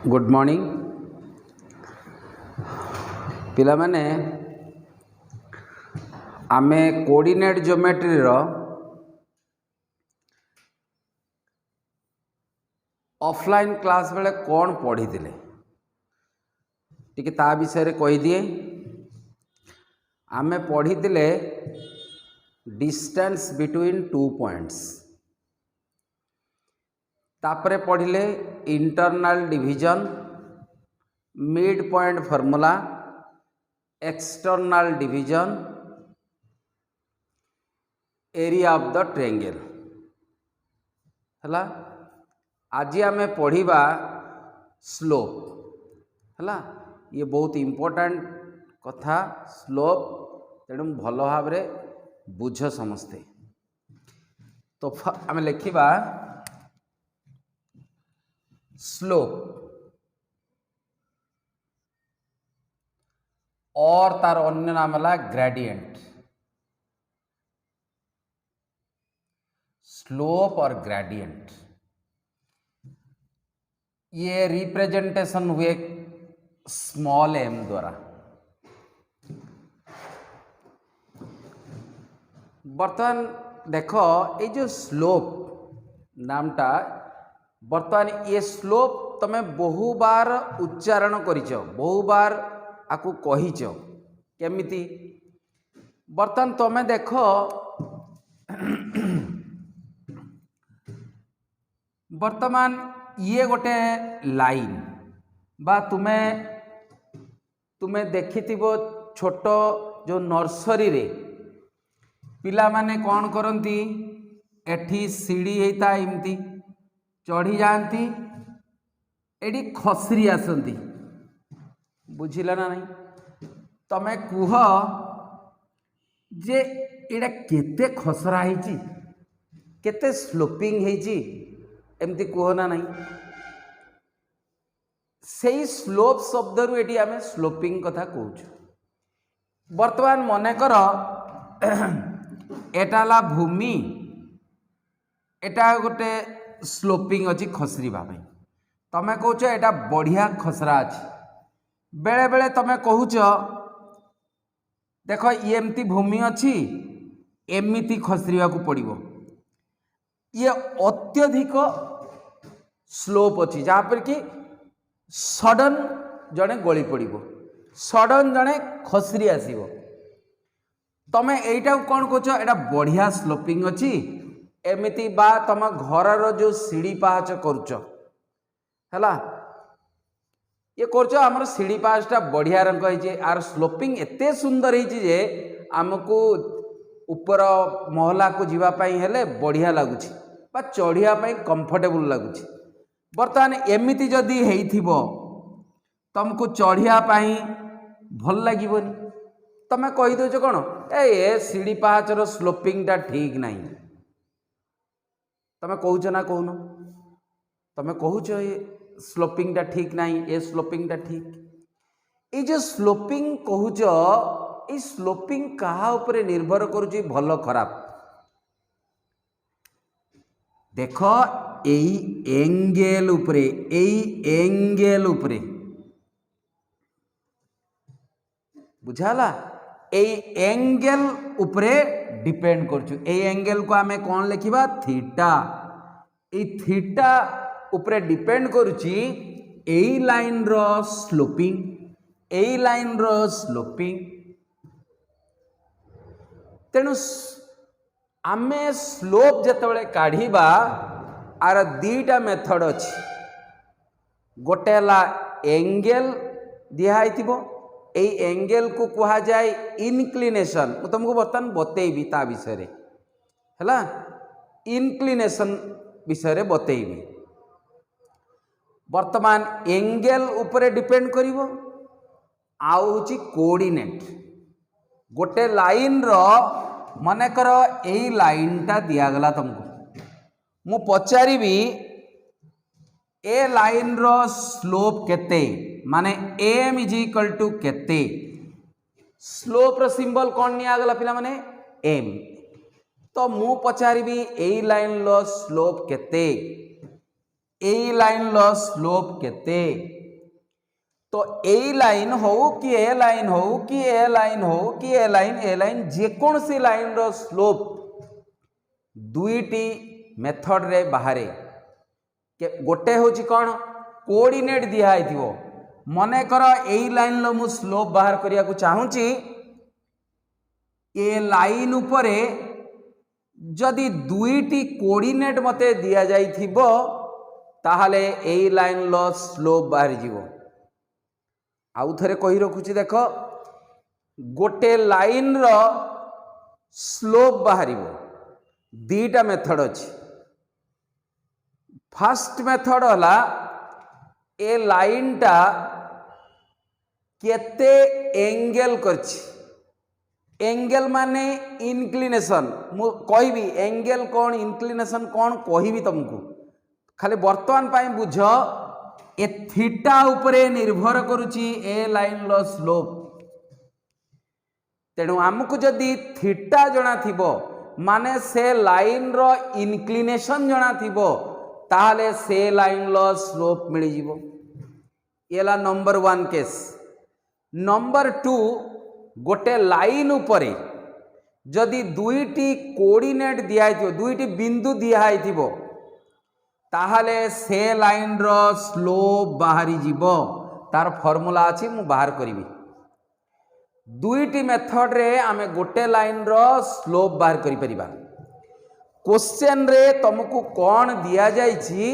Good morning पिला माने आमे कोऑर्डिनेट ज्योमेट्री रो ऑफलाइन क्लास बेले कौन पढ़ी थिले टिके ता विषय रे कहि दिए। आमे पढ़ी थिले डिस्टेंस बिटवीन टू पॉइंट्स, तापरे पढ़िले internal division, mid point formula, external division, area of the triangle हला। आज आमे पढ़िबा स्लोप हला। ये बहुत इंपोर्टेंट कथा स्लोप, तेणु भल भाव रे बुझ समस्ते। तो आमे लिखिबा स्लोप और तार अन्य नाम है ग्रेडियंट। स्लोप और ग्रेडियंट ये रिप्रेजेंटेशन हुए स्मॉल एम द्वारा। बर्तमान देखो ये जो स्लोप नामटा बर्तमान ये स्लोप तमे बहु बार उच्चारण करिच, बहु बार आकु कहिच केमिति। बर्तमान तमे देखो बर्तमान ये गोटे लाइन बा तुमे देखिथिबो छोट जो नर्सरी रे पिला माने कौन करती एठी सीढ़ी होता एमती चढ़ी जाती एडी खसरी आसती। बुझिला ना नहीं? तमे कुह जे एडा केते खसरा ହେଇची, केते स्लोपिंग ହେଇची, एमती कुह ना नहीं? सेई स्लोप शब्द रु एटी आमे स्लोपिंग कथा कहूछु। वर्तमान मने कर एटाला भूमि, एटा गोटे स्लोपिंग अच्छी खसरी भाई, तमे कहूच एटा बढ़िया खसरा अच्छी। बेले बेले तमे कहूच देख ये एमती भूमि अच्छी एमती खसरिया को पड़िबो। ये अत्यधिक स्लोप अच्छी जहाँ पर कि सडन जड़े गली पड़िबो, सडन जड़े खसरी आसीबो। तमे एटा कौन कहछ एटा बढ़िया स्लोपिंग अच्छी एमिति बा तम घर जो सीढ़ी पाहाच करुच हैला, ये करछ हमर सीढ़ी पाहाचटा बढ़िया रंग होइछे आर स्लोपिंग एते सुंदर होइछे जे हमको ऊपर महला को जीवा पई हेले बढ़िया लागुछि बा चढ़िया पई कंफर्टेबल लागुछि। बर्तमान एमिति जदि हेइथिबो तुमको चढ़िया पई भल लागिबोनी, तमे कहि दोछ कोन ए सीढ़ी पाहाचर स्लोपिंगटा ठीक नहीं। तमे कहूच ना कहून, तमे कहूच स्लोपिंगटा ठीक नहीं, ए स्लोपिंगटा ठीक। ये जो स्लोपिंग कहूच ये स्लोपिंग कहा उपरे निर्भर करुची भल खराब। देख एई एंगल उपरे, एई एंगल उपरे बुझाला, एई एंगल उपरे डिपेंड करछु। एई एंगल को आमे कौन लिखिबा थीटा। ए थीटा उपरे डिपेंड करुची एई लाइन रो स्लोपिंग, एई लाइन रो स्लोपिंग। तेणु आमे स्लोप जतबेले काढ़ीबा आर दीटा मेथड अछि। गोटे ला एंगल दिया हैथिबो, एई एंगल को कहा जाए इनक्लिनेशन। मु तुमको बर्तमान बतेइबी ता विषय रे हैला, इनक्लिनेशन विषय रे बतेइबी। वर्तमान एंगल उपरे डिपेंड करिवो आउ होची कोऑर्डिनेट। गोटे लाइन रो माने कर एई लाइनटा दिया गला तुमको, मु पचारिबी ए लाइन रो स्लोप केते माने m इज इक्वल टू केते। स्लोप रो सिंबल कौन निया गला पिला माने m। तो मु पचारिबी एई लाइन रो स्लोप केते, एई लाइन रो स्लोप केते। तो ए लाइन हो कि ए लाइन हो कि ए लाइन हो कि ए लाइन जेकोसी लाइन रो स्लोप दुईटी मेथड रे बाहरे गोटे हूँ कौन कोऑर्डिनेट दिखाई थी मने कर ए लाइन लो मु स्लोप बाहर करिया को चाहूची ए लाइन उपरे जदि दुईटी कोऑर्डिनेट मते दिया जाई थिबो ताहले ए लाइन लो स्लोप बाहर जीवो। आउ थरे कही रखुची देख गोटे लाइन रो स्लोप बाहरिबो दीटा मेथड अछि। फर्स्ट मेथड होला ए लाइन टा केते एंगल करछि एंगल माने इनक्लिनेशन मु कहबी एंगल कौन इनक्लिनेशन कौन कहबी तुमको खाली वर्तमान पाई बुझ ए थीटा उपरे निर्भर करुची ए लाइन लो स्लोप। तेणु आमको जदि थीटा जणा थिबो माने से लाइन रो इनक्लिनेशन जणा थिबो ताहले से लाइन लो स्लोप मिल जिवो। येला नंबर 1 केस। नंबर 2 गोटे लाइन उपरे जदि दुईटी कोऑर्डिनेट दिया थिबो दुईटी बिंदु दिया थिबो ताहले से लाइन रो स्लोप बाहरी जीवो। तार फॉर्मूला अछि मु बाहर करिवि। दुईटी मेथड रे आमे गोटे लाइन रो स्लोप बाहर करि परिबा। क्वेश्चन रे तुमको कौन दिया जाइछि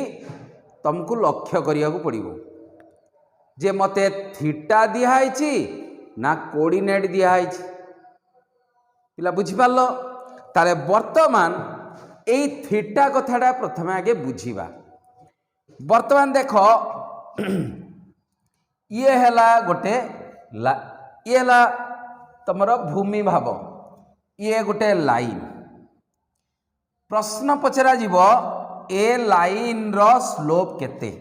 तुमको लक्ष्य करिया को पड़िबो जे मते थीटा दिहाइछि ना कोऑर्डिनेट दिहाइछि पिला बुझि पारलो। तारे वर्तमान एई थीटा कथाटा प्रथम आगे बुझिबा। वर्तमान देख ये हैला गोटे ये हैला तमरो भूमि भाव ये गोटे लाइन प्रश्न पचरा जीव ए लाइन रो स्लोप केते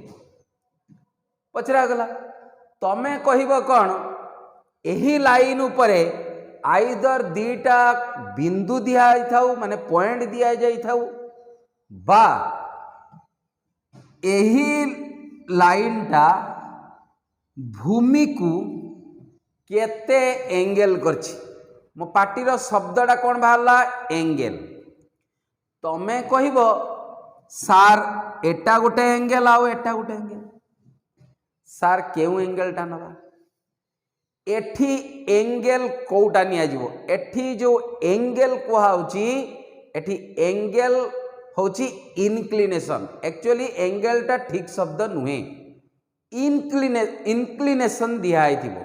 पचरा गला तमे कहिबो कौन एही लाइन उपरे आइदर दीटा बिंदु दिया थाउ माने पॉइंट दिया जाई थाउ बा एही लाइन टा भूमि को केते एंगल करछि मो पार्टीर शब्दटा कौन बाहरला एंगल। तमे कहिबो सार एटा गोटे एंगल आउ एटा गोटे एंगल सार केउ एंगलटा नबा एठी एंगल कोटा निया जीवो एठी जो एंगल कुहाउची एठी एंगल होची इनक्लिनेशन एक्चुअली एंगलटा ठीक शब्द नुहे इनक्लिनेशन दिया थिबो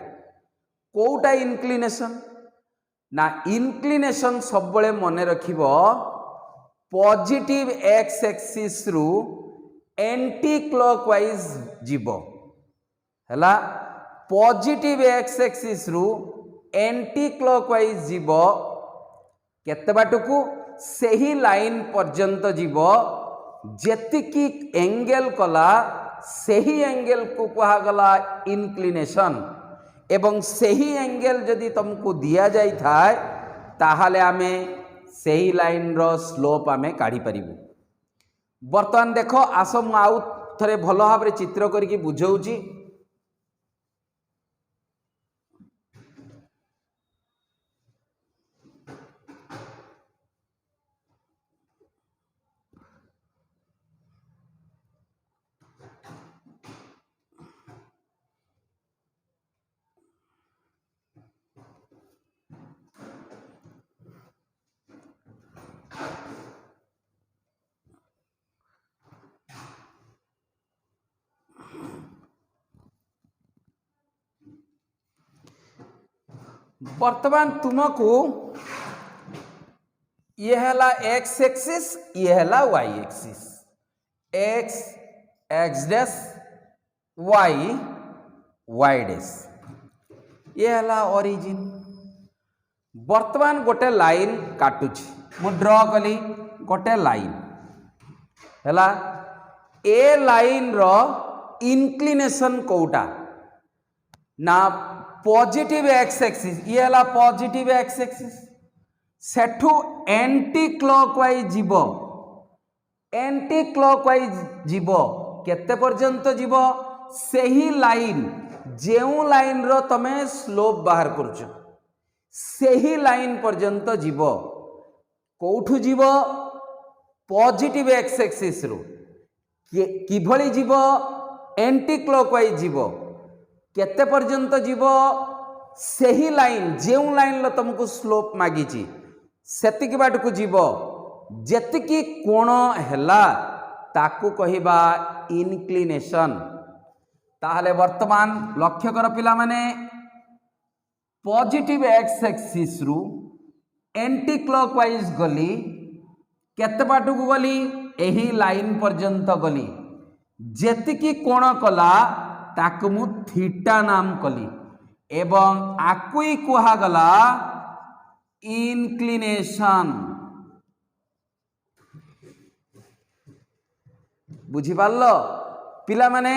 कोटा इनक्लिनेशन ना इनक्लिनेशन सब बळे मने रखिबो पॉजिटिव एक्स एक्सिस रु एंटी क्लॉकवाइज जीवो हैला पॉजिटिव एक्स एक्सिस रु एंटी क्लॉकवाइज जीव केते बाटकू सही लाइन पर्यंत जीव जेतिकी एंगल कला सही एंगल को कहा गला इनक्लिनेशन एवं सही एंगल जदि तुमको दिया जाई थाए ताहाले आमे सही लाइन रो स्लोप आमे काढ़ी परिबु। वर्तमान देखो आसो मु आउ थरे भलो भाबरे चित्र करके बुझौची। वर्तमान तुमको ये हैला एक्स एक्सिस ये हैला y axis x x dash y y dash ये हैला ओरिजिन। वर्तमान गोटे लाइन काटुछि मु ड्रॉ कली गोटे लाइन हैला ए लाइन रो इनक्लिनेशन कोटा ना पॉजिटिव एक्स एक्सिस ये हला positive x axis Sethu anti clockwise जीव एंटी क्लॉकवाइज जीव केते पर्यंत जीव सही लाइन जेउ लाइन रो तमे स्लोप बाहर करुछ सेही लाइन पर्यंत जीव कोठु जीव पॉजिटिव एक्स एक्सिस रु किभली जीव एंटी क्लॉकवाइज जीव केते पर्यंत जीव सेही लाइन जेउ लाइन लो तुमको स्लोप मागिची सेतिकी बाट को जीव जेतिकी कोण हैला ताकू कहिबा इनक्लिनेशन। ताहले वर्तमान लक्ष्य कर पिला माने पॉजिटिव एक्स एक्सिस रु एंटी क्लॉकवाइज गली केते बाटू को गली एही लाइन पर्यंत गली जेतिकी कोण कला ताकू मु थीटा नाम कली एवं आकुई कुहा गला इनक्लिनेशन। बुझी पारलो पिला माने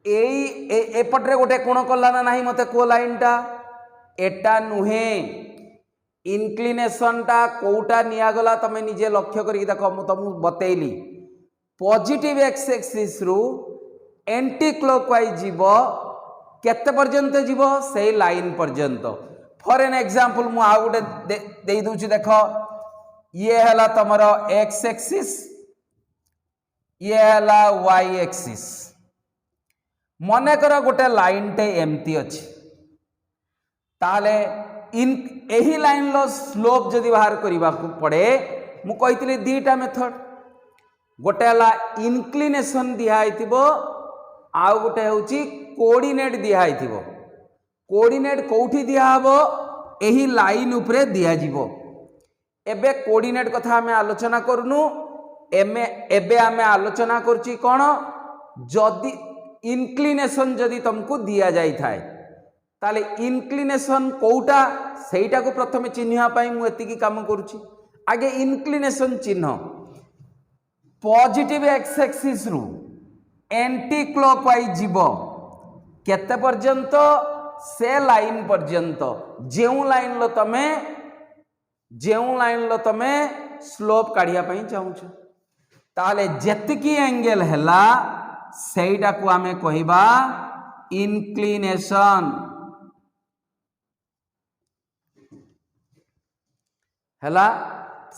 एपट्रे गोटे कोण कला ना नहीं मते को लाइन टा एटा नुहे इनक्लिनेशन टा कोटा निया गला तमे निजे लक्ष्य करी देखो मु तुमको बतेइली पॉजिटिव एक्स एक्सिस रु एंटी क्लॉकवाइज जीव केते पर्यंत जीव से लाइन पर्यंत। फॉर एन एग्जांपल मु आ गोटे दे दूची देखो ये हला तमरो एक्स एक्सिस ये हला वाई एक्सिस मने कर गोटे लाइन टे एमती अछि ताले इन एही लाइन लो स्लोप जदि बाहर करबा को पड़े मु कहितली दीटा मेथड गोटे हला इनक्लिनेशन दिया आइतिबो आउ गोटे होची कोऑर्डिनेट दिया आइतिबो कोऑर्डिनेट कोठी दिया हबो एही लाइन उपरे दिया जिवो। एबे कोऑर्डिनेट कथा हमें आलोचना करनु एबे हमें आलोचना करची कोन जदि इनक्लिनेशन जदि तुमको दिया जाई थाए ताले इनक्लिनेशन कोटा सेटा को प्रथमे चिन्हवा पई मु एतिकी काम करूची। आगे इनक्लिनेशन चिन्ह पॉजिटिव एक्स एक्सिस रु एंटी क्लॉकवाइज जीव केते पर्यंत से लाइन पर्यंत जेउ लाइन लो तमे स्लोप काढ़िया पई चाहूछ ताले जेतिकी एंगल हैला सेटा को आमे कहिबा इनक्लिनेशन हैला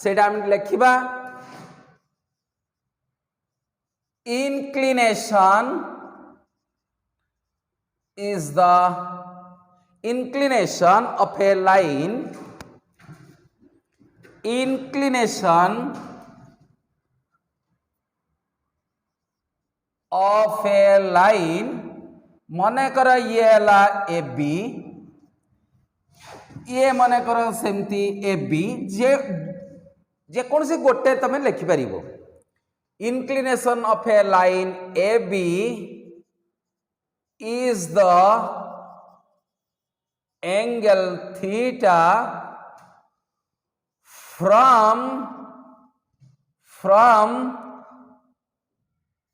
सेटा हम लिखिबा inclination is the inclination of a line inclination of a line मने कर ये हला ए बी ये मने कर सेमती ए बी जे कौन सी गोटे तमे लिखि परिबो inclination of a line AB is the angle theta from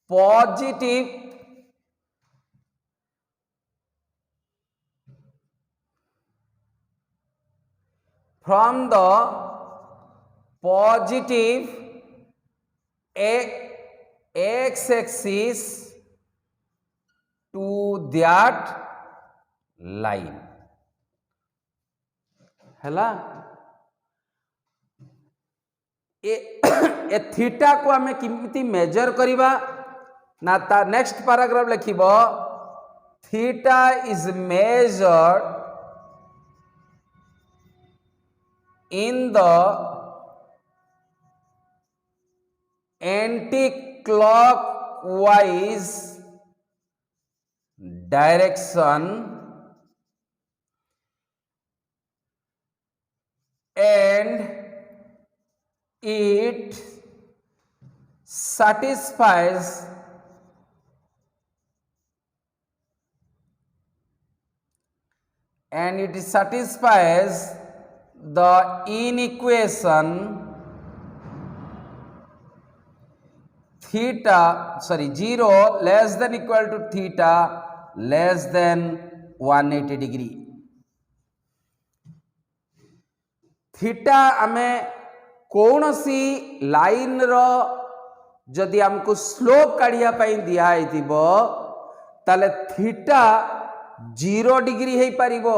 positive from the positive x axis to that line हैला ए थीटा को हमें किमिति मेजर करिबा ना ता नेक्स्ट पैराग्राफ लिखिबो theta is measured in the anti-clockwise direction and it satisfies the inequation theta 0 less than equal to theta less than 180 degree। Theta आमे कौन सी लाइन रो जदि हमको स्लोप काढ़िया पई दिया आइतिबो ताले थीटा 0 डिग्री हे पारिबो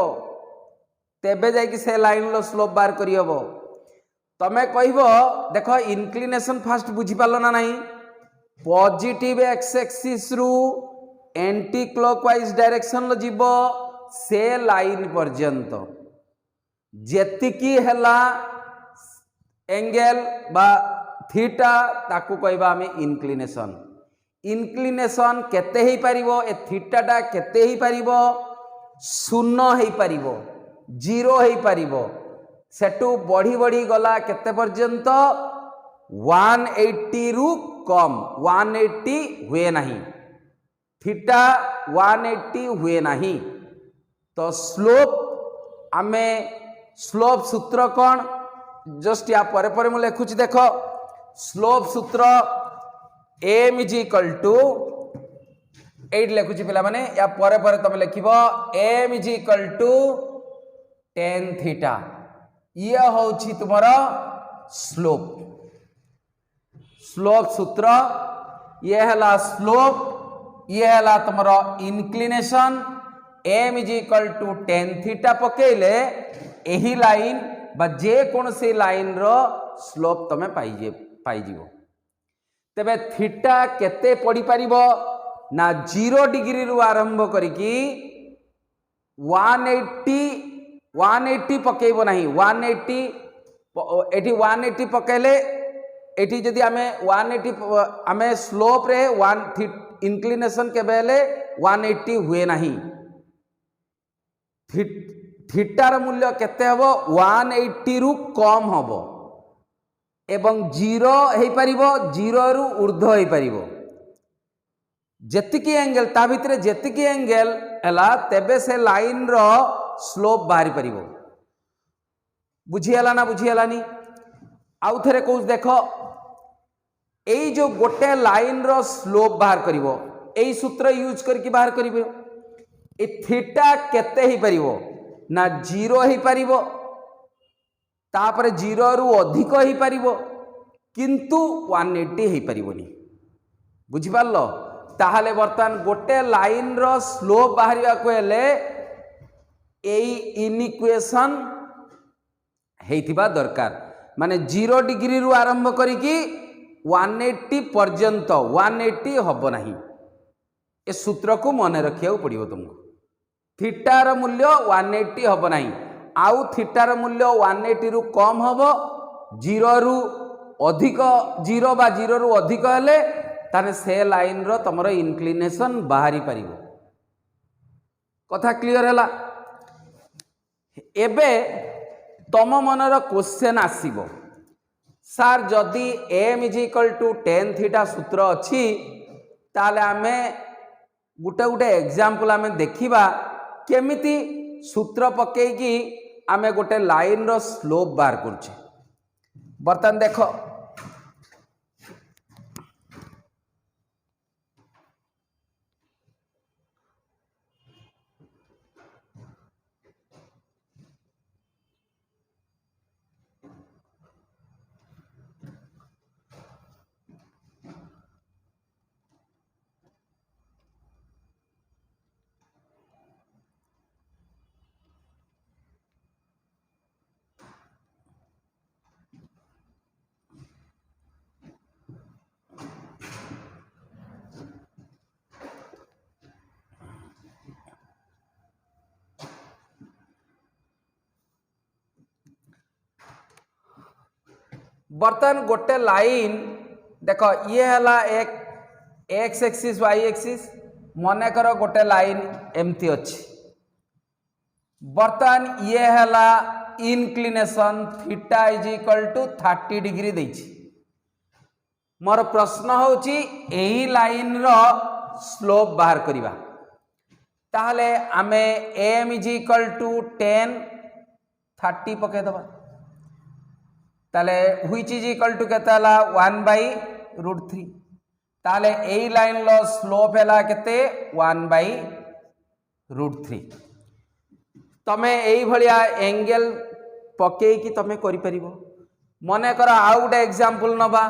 तेबे जाई कि से लाइन लो स्लोप बार करी हबो। तमे कहबो देखो इंक्लिनेशन फास्ट बुझी पालो ना नहीं, पॉजिटिव एक्स एक्सिस रु एंटी क्लॉकवाइज डायरेक्शन लो जीवो से लाइन पर्यंत जेतिकी हेला एंगल बा थीटा ताकू कहबा आमे इंक्लिनेशन। इंक्लिनेशन केते ही पारिबो ए थीटाटा केते ही पारिबो 0 ही पारिबो 0 ही पारिबो सेटू बढ़ी बढ़ी गला केते पर्यंत 180 रु कम 180 हुए नहीं थीटा 180 हुए नहीं। तो स्लोप आमे स्लोप सूत्र कौन जस्ट या परे परे मु लिखुची देखो स्लोप सूत्र m इज इक्वल टू 8 लिखुची पिला माने या परे परे तुम लिखिबो m is equal to tan theta ये होची तुम्हारा स्लोप। स्लोप सूत्र ये हला स्लोप ये हला तुम्हारा inclination m is equal to tan theta पकेले एही लाइन बा जे कौन से लाइन रो स्लोप तमे पाइजिवो। तेबे थीटा केते पड़ी पारिबो ना 0 डिग्री रु आरंभ करिकी 180 पकेइबो नहीं 180 एठी 180 पकेले एठी जदि आमे 180 आमे स्लोप रे 1 इंक्लिनेशन के बेले 180 हुए नहीं थीटार मूल्य केते हबो 180 रु कम हबो एवं 0 हे परिबो 0 रु ऊर्ध्व हे परिबो जेतिकी एंगल ता भितरे जेतिकी एंगल हला तेबे से लाइन रो स्लोप बाहरी परिबो। बुझी हला ना बुझी हलानी आउ थरे कोस देखो एई जो गोटे लाइन रो स्लोप बाहर करिवो एई सूत्र यूज करके बाहर करिवो ए थीटा केते ही परिबो ना 0 ही पारिबो तापर 0 रु अधिक ही पारिबो किंतु 180 ही पारिबोनी। बुझी पारलो ताहाले वर्तमान गोटे लाइन रो स्लोप बाहरिया को हेले एई इनइक्वेशन हेइथिबा दरकार माने 0 डिग्री रु आरंभ करिकी 180 पर्यंत 180 हबो नहीं ए सूत्र को मन रखिया पड़िबो तुमको। थीटार मूल्य 180 हब नहीं आउ थीटार मूल्य 180 रु कम हब 0 रु अधिक 0 बा 0 रु अधिक हेले ताने से लाइन रो तमरो इंक्लिनेशन बाहरी पारिबो। कथा क्लियर हैला। एबे तम मनर क्वेश्चन आसीबो सर जदि m is equal to tan theta सूत्र अछि ताले आमे गुटे गुटे एग्जांपल आमे देखिबा केमिति सूत्र पकेकी आमे गोटे लाइन रो स्लोप बार करछे। बर्तन देखो बर्तन गोटे लाइन देख ये हला एक एक्स एक्सिस वाई एक्सिस मन कर गोटे लाइन एमती अच्छी बर्तन ये हला inclination theta is equal to 30 degree देछि। मोर प्रश्न होची एही लाइन रो स्लोप बाहर करिबा ताहले आमे m इज इक्वल टू 10 30 पके दबा ताले व्हिच इज इक्वल टू केता हला 1/√3 ताले एही लाइन लो स्लोप हैला केते 1/√3 तमे एही भलिया एंगल पके कि तमे करि परिबो। मने कर आउ गोटे एग्जांपल नबा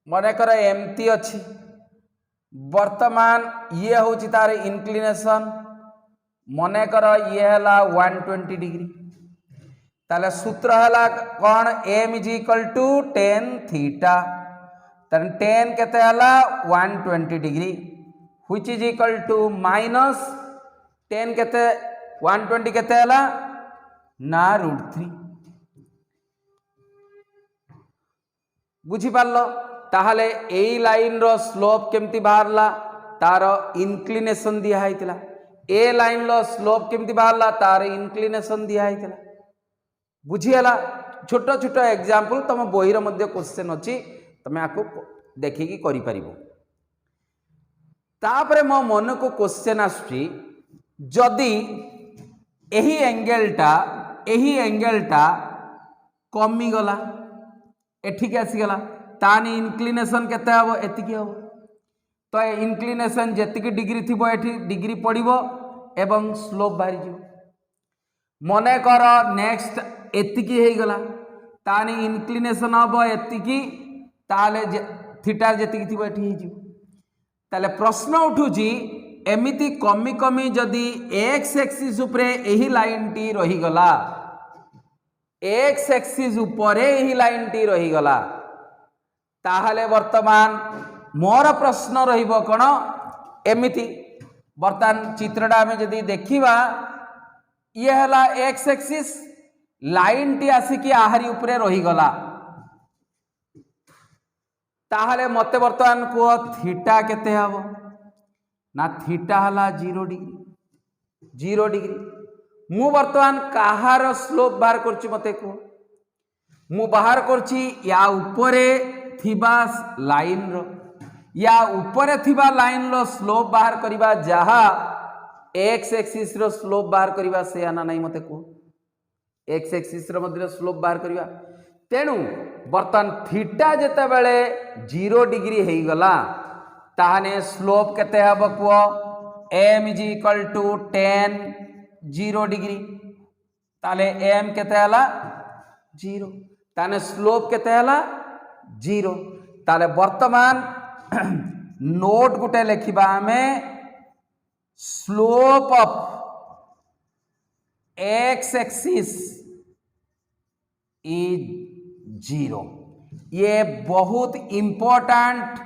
मने कर एमती अछि वर्तमान ये हूँ तार इनक्लिनेशन मने कर ये है 120 डिग्री ताले सूत्र है कौन m is equal to tan theta तन tan केते हला 120 degree which is equal to minus tan केते 120 केते हला ना √3 बुझी पारलो ताहले एई लाइन रो स्लोप केमती बाहरला तार इनक्लिनेशन दिया हैतिला ए लाइन रो स्लोप केमती बाहरला तार इनक्लिनेशन दिया हैतिला बुझीगला छोट छोट एग्जांपल तुम बहिर मध्य क्वेश्चन अच्छी तुम आपको देखिकी करि परिबो तापरे मो मन को क्वेश्चन आसुची जदि एही एंगलटा कमी गला एठिक आसीगला तानी इनक्लिनेशन केते हबो एतिकी हबो तो इनक्लिनेशन जेतिकी डिग्री थिबो एठी डिग्री पड़िबो एवं स्लोप बाहरी जिवो मने कर नेक्स्ट एतिकी हे गला तानी इनक्लिनेशन हबो एतिकी ताले थीटा जेतिकी थिबो एठी हे जिवो ताले प्रश्न उठुची एमिति कमी कमी जदि एक्स एक्सिस उपरे एही लाइन टी रही गला एक्स एक्सिस उपरे एही लाइन टी रही गला ताहले वर्तमान मोर प्रश्न रहिबो कोन एमिति वर्तमान चित्रटा आमे जदि देखिबा ये हला एक्स एक्सिस लाइन टी आसिकी आहारी उपरे रही गला ताहले मते वर्तमान को थीटा केते हबो ना थीटा हला 0 डिग्री मु वर्तमान काहार स्लोप बाहर करछि मते को मु बाहर करछि या उपरे थिबा लाइन रो या उपरे थिबा लाइन रो स्लोप बाहर करिबा जहा एक्स एक्सिस रो स्लोप बाहर करिबा से आना नहीं मते को एक्स एक्सिस रो मध्य स्लोप बाहर करिबा तेणु वर्तमान थीटा जेते बेले 0 डिग्री हेई गला ताहाने स्लोप केते हबो को m is equal to tan 0 degree ताले m केते हला 0 ताने स्लोप केते हला 0 ताले वर्तमान नोट गुटे लिखिबा हमें slope of x axis is 0 ये बहुत इंपॉर्टेंट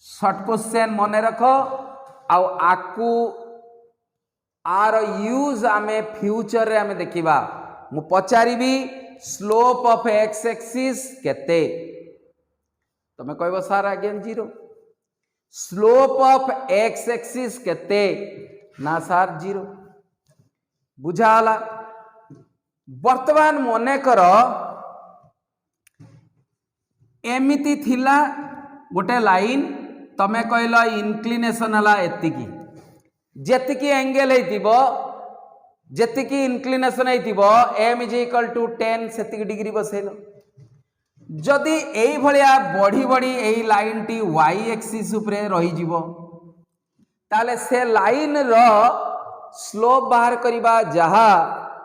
शॉर्ट क्वेश्चन मने रखो आउ आकु आर यूज आमे फ्यूचर रे आमे देखिबा मु पचारिबी स्लोप ऑफ एक्स एक्सिस केते तमे कहबो sir again 0 slope of x axis केते ना सर 0 बुझाला वर्तमान मने कर एमिति थिला गोटे लाइन तमे कहला इनक्लिनेशन हला एतिकी जेतिकी एंगल हेतिबो जेतिकी इनक्लिनेशन हेतिबो m is equal to tan सेतिकी डिग्री बसेलो जदि एई भलिया बढ़ी बढ़ी एई लाइन टी y एक्सिस उपरे रही जिवो ताले से लाइन रो स्लोप बाहर करिबा जहा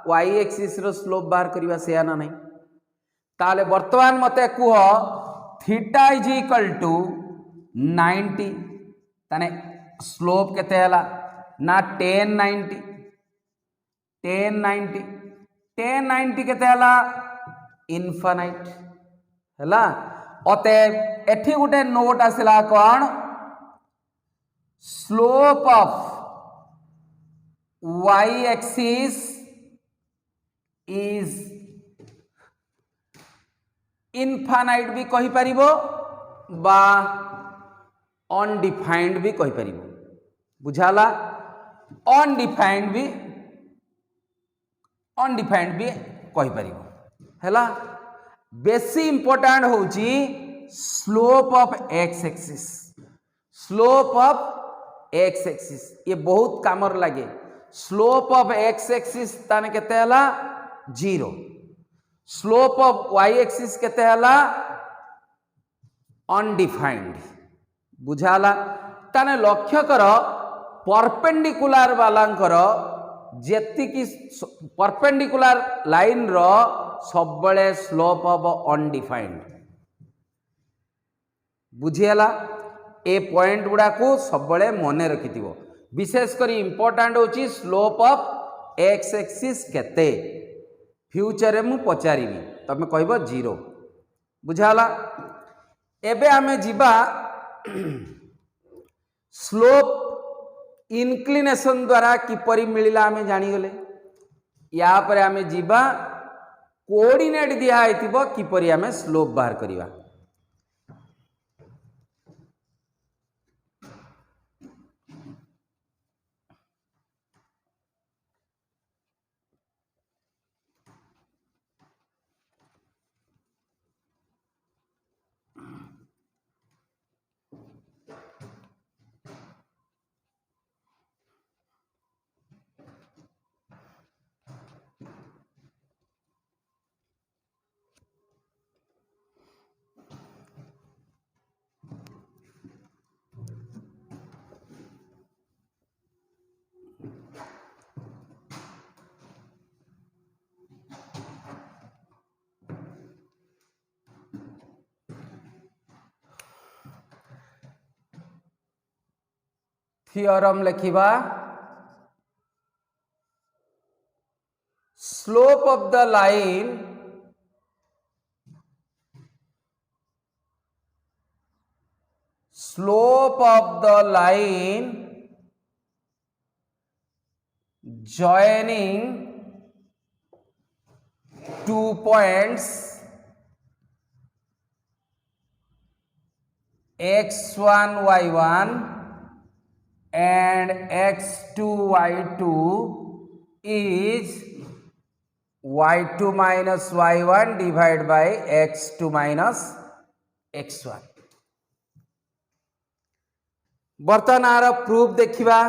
y एक्सिस रो स्लोप बाहर करिबा से आना नहीं ताले वर्तमान मते कुह थीटा इज इक्वल टू 90 ताने स्लोप केते हला ना tan 90 केते हला इनफाइनाइट हला अते एठी गुटे नोट आसिला कोन slope of y axis is infinite भी कहि परिबो बा अनडिफाइंड भी कहि परिबो बुझाला अनडिफाइंड भी कहि परिबो हैला बेसी इंपोर्टेंट होची स्लोप ऑफ एक्स एक्सिस ये बहुत कामर लगे स्लोप ऑफ एक्स एक्सिस ताने केते हला 0 स्लोप ऑफ y एक्सिस केते हला अनडिफाइंड बुझाला ताने लक्ष्य कर परपेंडिकुलर वालांकर जेतिकी परपेंडिकुलर लाइन रो सब बळे स्लोप ऑफ अनडिफाइंड बुझियला ए पॉइंट गुड़ा को सब मन रखि विशेषकर इम्पोर्टाट होची स्लोप ऑफ एक्स एक्सिस केते फ्यूचर रे मु पचारि तमे कहब 0 बुझाला। एबे आमे जिबा स्लोप इनक्लिनेशन द्वारा किपरि मिलिला आमे जानी गले। या पर आमे जिबा कोऑर्डिनेट दिया आइतिबो किपरि आमे स्लोप बाहर करिवा। थियोरम लिखिबा slope of the line joining 2 points x1 y1 and x2 y2 is y2 minus y1 divided by x2 minus x1। बर्तमान आर प्रूफ देखिबा।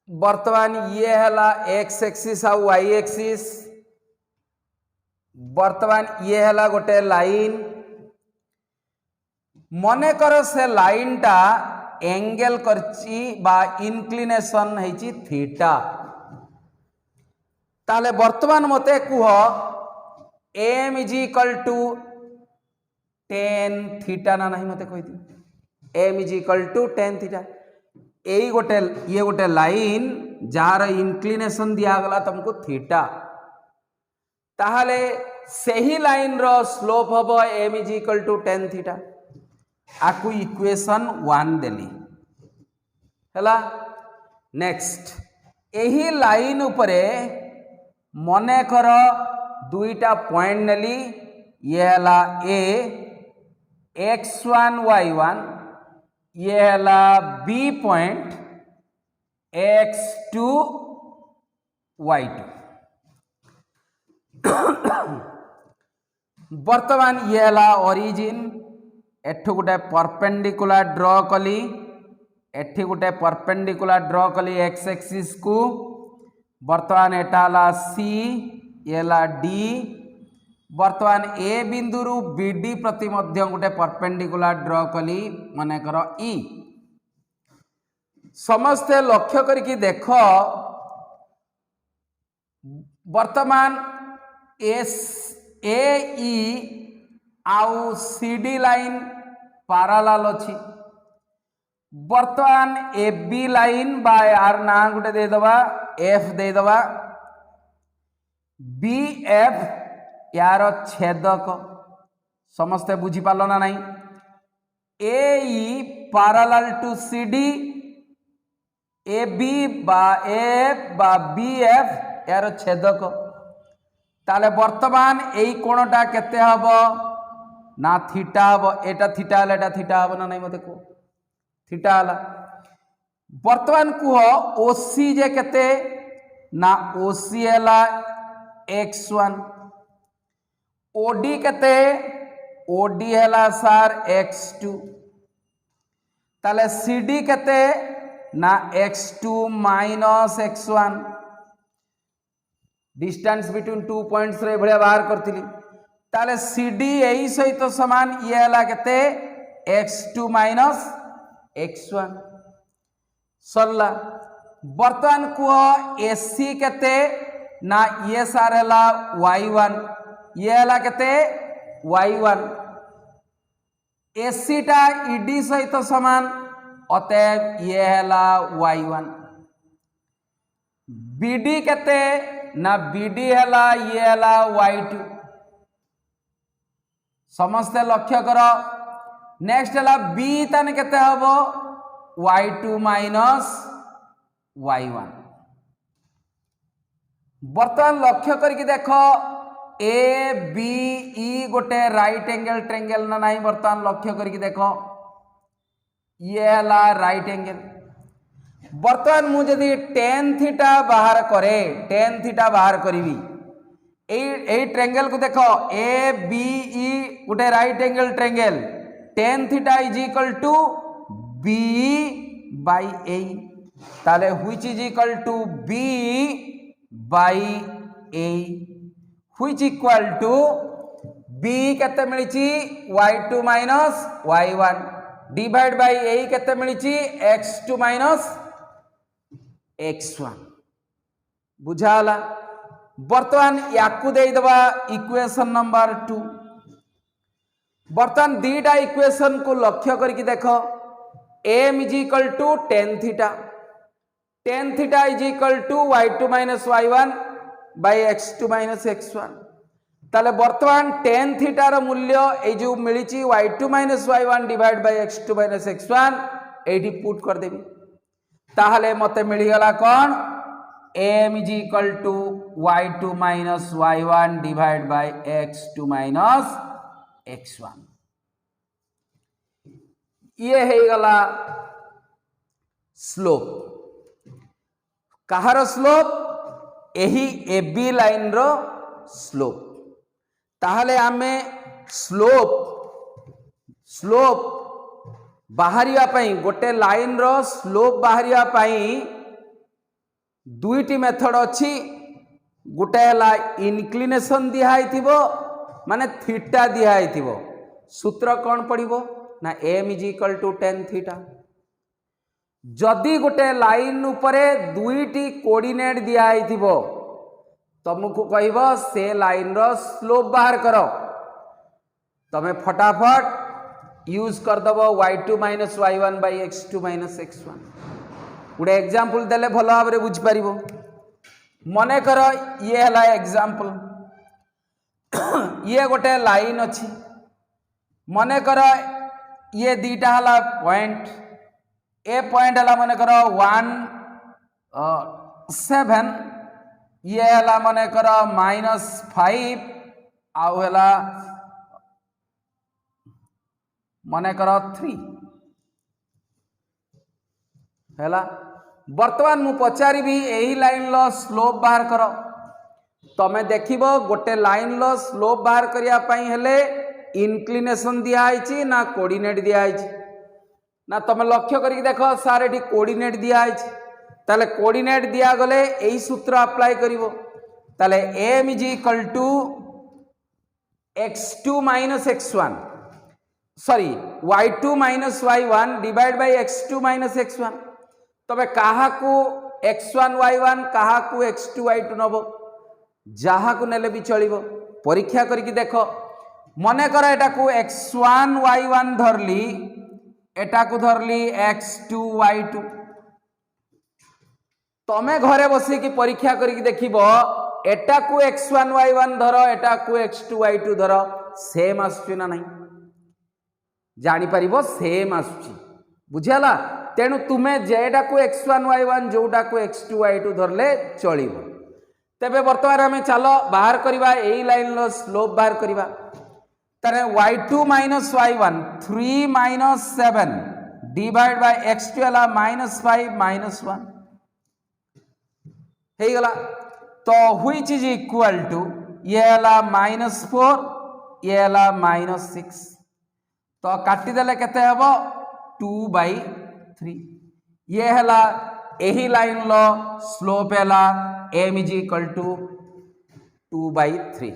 बर्तमान ये हला एक्स एक्सिस आ वाई एक्सिस। बर्तमान ये हला गोटे लाइन। मने कर से लाइन टा एंगल करची बा इंक्लिनेशन हेची थीटा। ताले बर्तमान मते कुह m is equal to tan theta ना नहीं मते कही m is equal to tan theta. यही गोटे ये गोटे लाइन जार इंक्लिनेशन दिया गला तुमको थीटा। ताहले सही लाइन रो स्लोप हबो m is equal to tan theta. आकु इक्वेशन 1 देली हला। नेक्स्ट यही लाइन उपरे मने कर दुईटा पॉइंट नेली। ये हला ए x1 y1 ये हला बी पॉइंट x2 y2। बर्तमान ये हला ओरिजिन। एठु गोटे परपेंडिकुलर ड्रॉ कली। एठी गोटे परपेंडिकुलर ड्रॉ कली एक्स एक्सिस को। बर्तमान एटा हला सी ये हला डी। बर्तमान ए बिंदु रु बीडी प्रति मध्य गोटे परपेंडिकुलर ड्रॉ कली माने कर ई। समस्ते लक्ष्य करके देख। बर्तमान एस ए ई आउ सी डी लाइन पैरेलल अछि। बर्तमान ए बी लाइन बा यार ना गोटे दे दबा एफ दे दबा। बी एफ यार छेदक। समस्ते बुझी पालो ना नहीं। A E parallel to C D. A B बा एफ बा बी एफ यार छेदक। ताले बर्तमान एई कोणटा केते हबो ना थीटा हबो। एटा थीटा हला एटा थीटा हबो ना नहीं मते को थीटा हला। बर्तमान कुह ओसी जे केते ना ओसी हला x1। ओडी केते ओडी हला सार x2। ताले सीडी केते ना x2 minus x1। Distance between 2 points रे भलिया बाहर करथिली। ताले सीडी एई सहित समान ये हला केते x2 माइनस x1 सरला। बर्तमान कुह एसी केते ना ये सार हला y1 ये हला केते y1 एसी टा ईडी सहित समान अतएव ये हला y1 बीडी केते ना बीडी हला ये हला y2 समस्ते लक्ष्य कर नेक्स्ट हला बी ताने केते हबो y2 माइनस y1 बर्तमान लक्ष्य करके देख ए बी ई गोटे राइट एंगल ट्रायंगल ना नहीं बर्तमान लक्ष्य करके देख ये हला राइट एंगल बर्तमान मुझे tan थीटा बाहर करे tan थीटा बाहर करी ए ट्रायंगल को देख ए बी ई गोटे right angle triangle tan theta is equal to B by A ताले which is equal to B by A which equal to B केते मिलिची y2 minus y1 divide by A केते मिलिची x2 minus x1 बुझाला बर्तमान याकू दे दबा equation number 2 बर्तमान दीटा equation को लक्ष्य करके देख m is equal to tan theta is equal to y2 minus y1 by x2 minus x1 ताले बर्तमान tan थीटा रो मूल्य ए जो मिलिची y2 minus y1 divide by x2 minus x1 एठी पुट कर देबी ताहले मते मिली गला कोन m is equal to y2 minus y1 divide by x2 minus x1 ये है गला स्लोप कहार स्लोप यही ए बी लाइन रो स्लोप ताहले आमे स्लोप बाहरिया पई गोटे लाइन रो स्लोप बाहरिया पई दुईटी मेथड अछि गोटे हला इनक्लिनेशन दिहाई थिबो माने थीटा दिहाई थिबो सूत्र कोन पड़िबो ना m is equal to tan theta जदि गोटे लाइन उपरे दुईटी कोऑर्डिनेट दिहाई थिबो तुमको कहबो से लाइन रो स्लोप बाहर करो तमे फटाफट यूज कर दबो y2 minus y1 by x2 minus x1 गोटे एग्जांपल देले भलो भाबरे बुझ पारिबो मने कर ये हला एग्जांपल ये गोटे लाइन अछि मने कर ये दीटा हला पॉइंट ए पॉइंट हला मने कर 7 ये हला मने कर -5 आउ हला मने कर 3 हला वर्तमान मु पचारि भी एही लाइन लो स्लोप बाहर करो तमे देखिबो गोटे लाइन लो स्लोप बाहर करिया पई हेले इनक्लिनेशन दिया आइछि ना कोऑर्डिनेट दिया आइछि ना तमे लक्ष्य करके देखो सार एठी कोऑर्डिनेट दिया आइछि ताले कोऑर्डिनेट दिया गले एही सूत्र अप्लाई करिवो ताले m is equal to x2 minus x1 sorry y2 minus y1 divide by x2 minus x1 तबे काहा को x1 y1 काहा को x2 y2 नबो जहा को नेले भी चलिबो परीक्षा करके देखो मने कर एटा को x1 y1 धरली एटा को धरली x2 y2 तमे घरे बसी की परीक्षा करके देखिबो एटा को x1 y1 धर एटा को x2 y2 धर सेम आसुची ना नहीं जानी परिबो सेम आसुची बुझियाला तेणु तुमे जेटा को x1 y1 जोटा को x2 y2 धरले चलिबो तेबे वर्तमान हमें चलो बाहर करिबा एई लाइन लो स्लोप बाहर करिबा तने y2 minus y1 3 minus 7 divide by x2 हला -5 -1 हे गला तो व्हिच इज इक्वल टू ये हला -4 ये हला -6 तो काटी देले केते हबो 2/3 ये हला एही लाइन लो स्लोप हला m इज इक्वल टू 2/3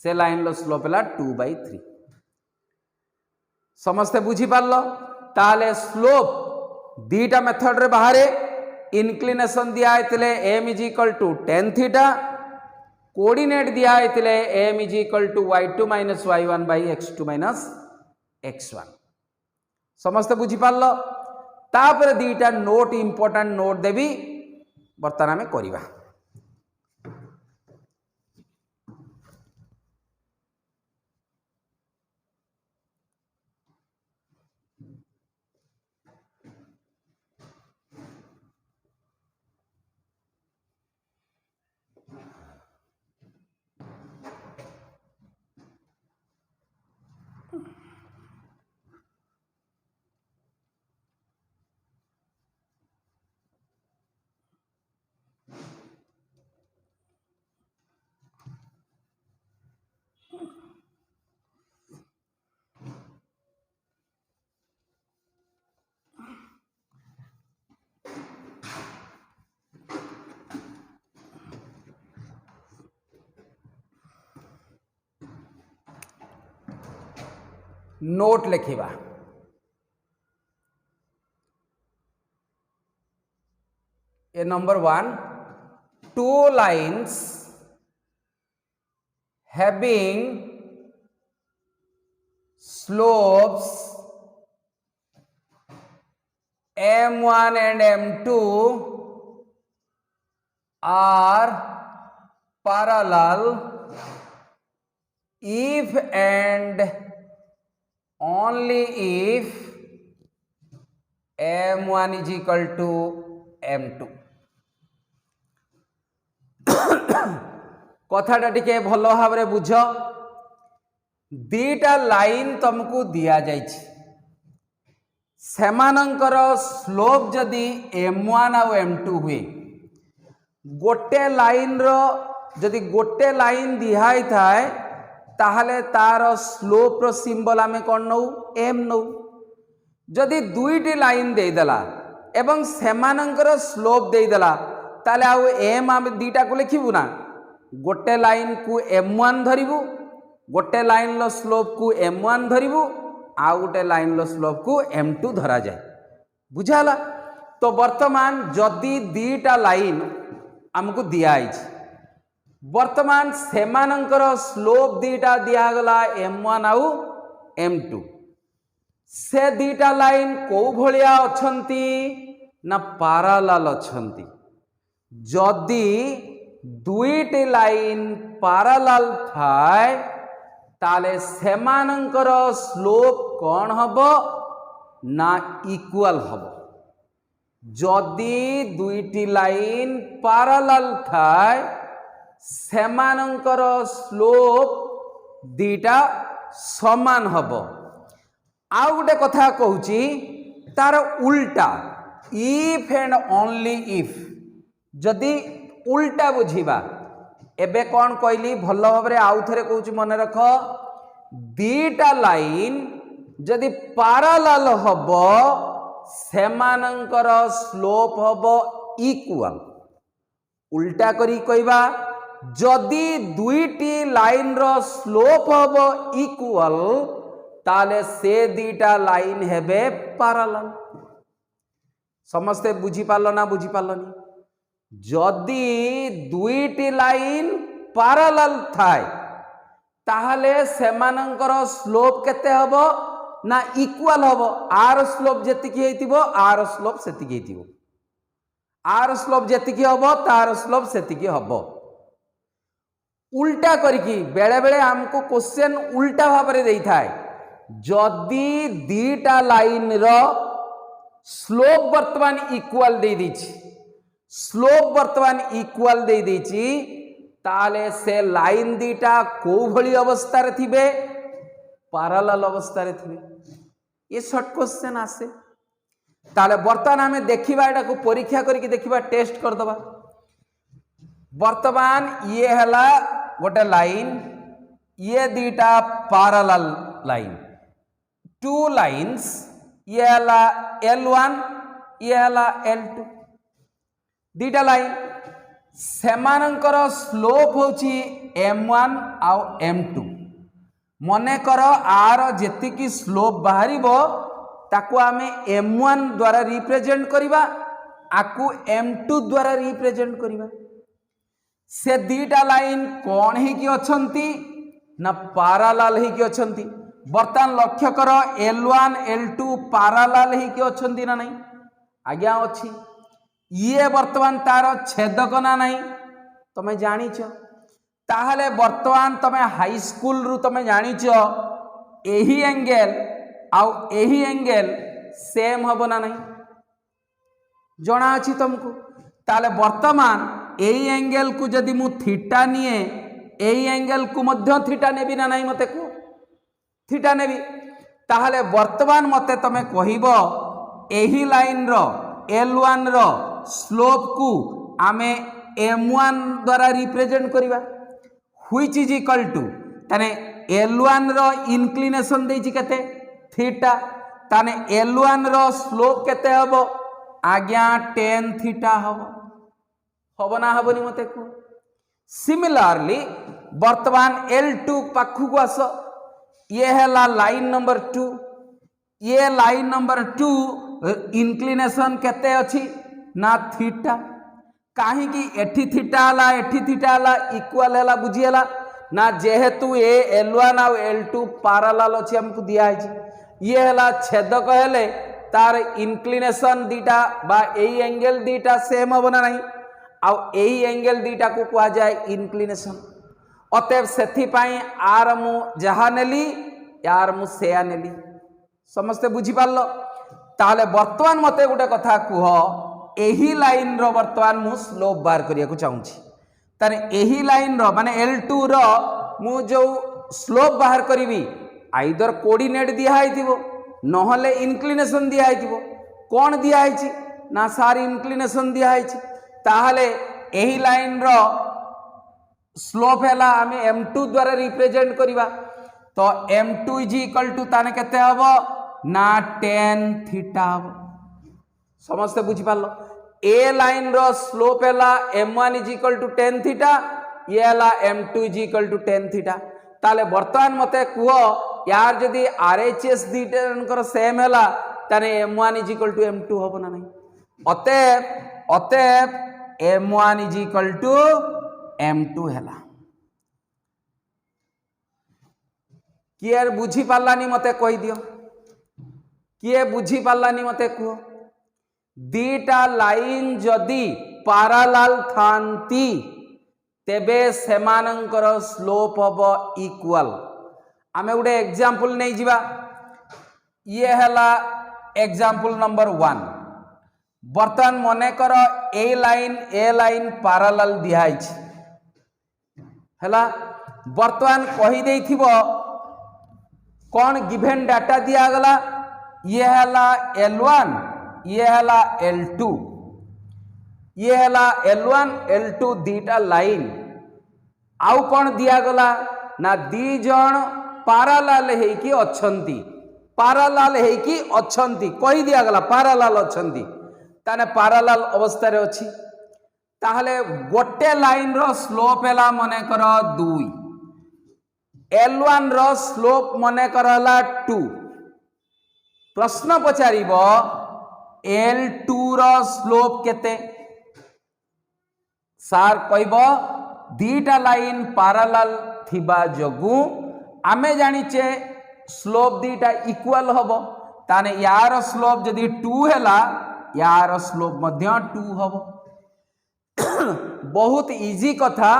से लाइन लो स्लोप हला 2/3 समस्ते बुझी पारलो ताले स्लोप दीटा मेथड रे बाहरे इनक्लिनेशन दिया आइतले m is equal to tan theta coordinate दिया होते m is equal to y2 minus y1 by x2 minus x1 समस्त बुझी पारल तापर दीटा नोट इंपोर्टेंट नोट देवी बर्तमान आम करवा नोट लिखिबा ए number 1 2 lines having slopes m1 and m2 are parallel if and only if m1 is equal to m2 कथाटा टिके भल भाव बुझ दीटा लाइन तुमको दिया जाइछि सेमानंकर स्लोप जदि m1 आ m2 हुए गोटे लाइन रो जदि गोटे लाइन दिहाई थाए ताहले तार स्लोप रो सिंबल आमे कोन नौ m नौ जदि दुईटी लाइन दे देला एवं सेमानंकर स्लोप दे देला ताले आउ m आमे दीटा को लिखिबु ना गोटे लाइन को m1 धरिबु गोटे लाइन लो स्लोप को m1 धरिबु आ गोटे लाइन लो स्लोप को m2 धरा जाए बुझाला तो वर्तमान जदि दीटा लाइन हमको दिया वर्तमान सेमानंकर स्लोप दीटा दिया गला m1 आउ m2 से दीटा लाइन को भलिया अछंती ना पैरेलल अछंती जदि दुईटी लाइन पैरेलल थाए ताले सेमानंकर स्लोप कौन हबो ना इक्वल हबो जदि दुईटी लाइन पैरेलल थाए सेमानंकर स्लोप दीटा समान हबो आउ गोटे कथा कहूची तार उल्टा इफ एंड ओनली इफ जदि उल्टा बुझीबा एबे कौन कहली भल भाव आउ थे कहूँ मन रख दीटा लाइन जदि पैरेलल हबो सेमानंकर स्लोप हबो इक्वल उल्टा करी कहबा जदि दुईटी लाइन रो स्लोप हबो इक्वल ताले से दीटा लाइन हेबे पैरेलल समस्ते बुझी पारलो ना बुझी पारलोनी जदि दुईटी लाइन पैरेलल थाए ताहले सेमानंकर स्लोप केते हबो ना इक्वल हबो आर स्लोप जेतिकी हेतिबो आर स्लोप सेतिकी हेतिबो आर स्लोप जेतिकी हबो तार स्लोप सेतिकी हबो उल्टा करिकी बेले बेले हमको क्वेश्चन उल्टा भाव में देई थाए जदि दीटा लाइन रो स्लोप वर्तमान इक्वल दे दीची स्लोप वर्तमान इक्वल दे दीची ताले से लाइन दीटा को भली अवस्था रे थिबे पैरेलल अवस्था रे थिबे ये शॉर्ट क्वेश्चन आसे ताले वर्तमान हमें देखिबा एटा को परीक्षा करके देखिबा टेस्ट कर दबा वर्तमान ये हला गोटे लाइन ये दीटा पैरेलल लाइन टू लाइन्स ये हला L1 ये हला L2 दीटा लाइन सेमानंकर स्लोप होची m1 आउ m2 मने कर आर जेतिकी स्लोप बाहरिबो ताकू आमे m1 द्वारा रिप्रेजेंट करिबा आकू m2 द्वारा रिप्रेजेंट करिबा से दीटा लाइन कौन है कि अछंती ना पारालाल है कि अछंती। बर्तमान लक्ष्य कर L1 L2 पारालाल है कि अछंती ना नहीं आज्ञा अच्छी। ये वर्तमान तार छेदक ना नहीं तमें जानिच। ताहले वर्तमान तमें हाई स्कूल रु तमें जानिच एही एंगल आउ एही एंगल सेम हबो ना नहीं जना अछि तुमको। ताले वर्तमान एही एंगल को जदि मु थीटा निए एही एंगल को मध्य थीटा नेबी ना नहीं मते को थीटा नेबी। ताहले वर्तमान मते तमें कहिबो एही लाइन रो L1 रो स्लोप को आमे M1 द्वारा रिप्रेजेंट करिबा व्हिच इज इक्वल टू तने L1 रो इंक्लिनेशन देछि केते थीटा ताने L1 रो स्लोप केते हबो आज्ञा tan थीटा हबो ना हबोनी मते को। सिमिलरली वर्तमान L2 पाखु को आस ये हैला लाइन नंबर 2 ये लाइन नंबर 2 इंक्लिनेशन केते अछि ना थीटा काहे कि एठी थीटा हला एठी थीटा हला इक्वल हला बुझी हला ना जेहेतु ए L1 और L2 पैरेलल अछि हमको दिया है ये हला छेदक हेले तार इंक्लिनेशन दीटा बा एही एंगल दीटा सेम हो ना नहीं आ एही एंगल दीटा को कहा जाए इंक्लिनेशन। अतएव सेथि पई आर मु जहा नेली यार मु सेया नेली समस्ते बुझी पारलो। ताले वर्तमान मते गोटे कथा कुह एही लाइन रो वर्तमान मु स्लोप बार करिया को चाहूची ताने एही लाइन रो माने L2 रो मु जो स्लोप बाहर करिवि आइदर कोऑर्डिनेट दिया आइथिबो नहले इंक्लिनेशन दिया आइथिबो कोन दिया आइछि ना सारी इंक्लिनेशन दिया आइछि। ताहले एही लाइन रो स्लोप हैला आमे M2 द्वारा रिप्रेजेंट करिवा तो M2 इज इक्वल टू ताने केते हबो ना tan थीटा हबो समस्त बुझी पारलो। ए लाइन रो स्लोप हैला M1 is equal to tan theta ये हैला M2 is equal to tan theta. ताले वर्तमान मते कुह यार जदी RHS दीटर सेम हैला ताने M1 is equal to M2 हबो ना नहीं। अतएव M1 is equal to M2 हैला। किए बुझी पारलानी मते कहि दियो किए बुझी पारलानी मते कुह। दीटा लाइन जदि पैरेलल थांती तेबे सेमानंकर स्लोप हबो इक्वल। आमे उडे एग्जांपल नै जिबा ये हैला एग्जांपल नंबर 1। बर्तमान मने कर ए लाइन पैरेलल दिया छै हैला बर्तमान कहि देथिबो कौन गिवन डाटा दिया गला ये हैला L1 ये हैला L2 ये हैला L1 L2 दीटा लाइन आउ कौन दिया गला ना दी जण पैरेलल है कि अछंती पैरेलल है कि अछंती कहि दिया गला पैरेलल अछंती ताने पैरेलल अवस्था रे अछि। ताहले गोटे लाइन रो स्लोप हैला मने कर 2 L1 रो स्लोप मने करला 2 प्रश्न पचारिबो L2 रो स्लोप केते सार कहबो दीटा लाइन पैरेलल थिबा जगु आमे जानिचे स्लोप दीटा इक्वल हबो ताने यार स्लोप जदी 2 हैला यार स्लोप मध्य 2 हबो। बहुत इजी कथा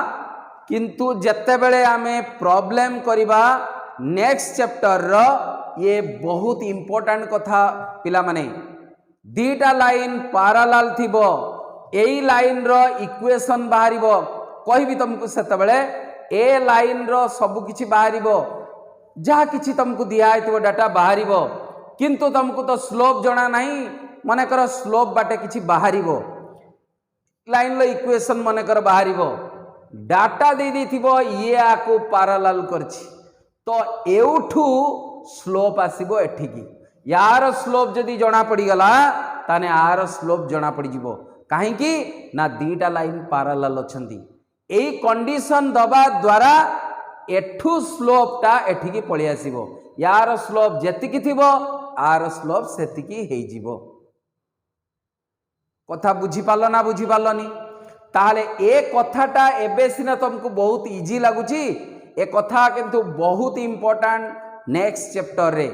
किंतु जत्ते बेले आमे प्रॉब्लम करिबा नेक्स्ट चैप्टर रो ये बहुत इंपोर्टेंट कथा पिला माने दीटा लाइन पैरेलल थिबो एई लाइन रो इक्वेशन बाहरिबो कहबी तुमको सेते बेले ए लाइन रो सब किछि बाहरिबो जहा किछि तुमको दिया आइतबो डाटा बाहरिबो किंतु तुमको तो स्लोप जणा नहीं मने कर स्लोप बाटे किछि बाहरिबो लाइन लो इक्वेशन मने कर बाहरिबो डाटा दे देथिबो ये आको पैरेलल करछि तो एउठू स्लोप आसीबो एठिकी यार स्लोप जदी जणा पड़ी गला ताने आर स्लोप जणा पड़ी जिवो काहे कि ना दीटा लाइन पैरेलल अछंती एई कंडीशन दबा द्वारा एठू स्लोप ता एठिकी पळि आसीबो यार स्लोप जेतिकी थिबो आर स्लोप सेतिकी हेई जिवो। कथा बुझी पालो ना बुझी पालोनी ताहले ए कथाटा एबे सिना तुमको बहुत इजी लगुची, ए कथा किंतु बहुत इंपोर्टेंट नेक्स्ट चैप्टर रे।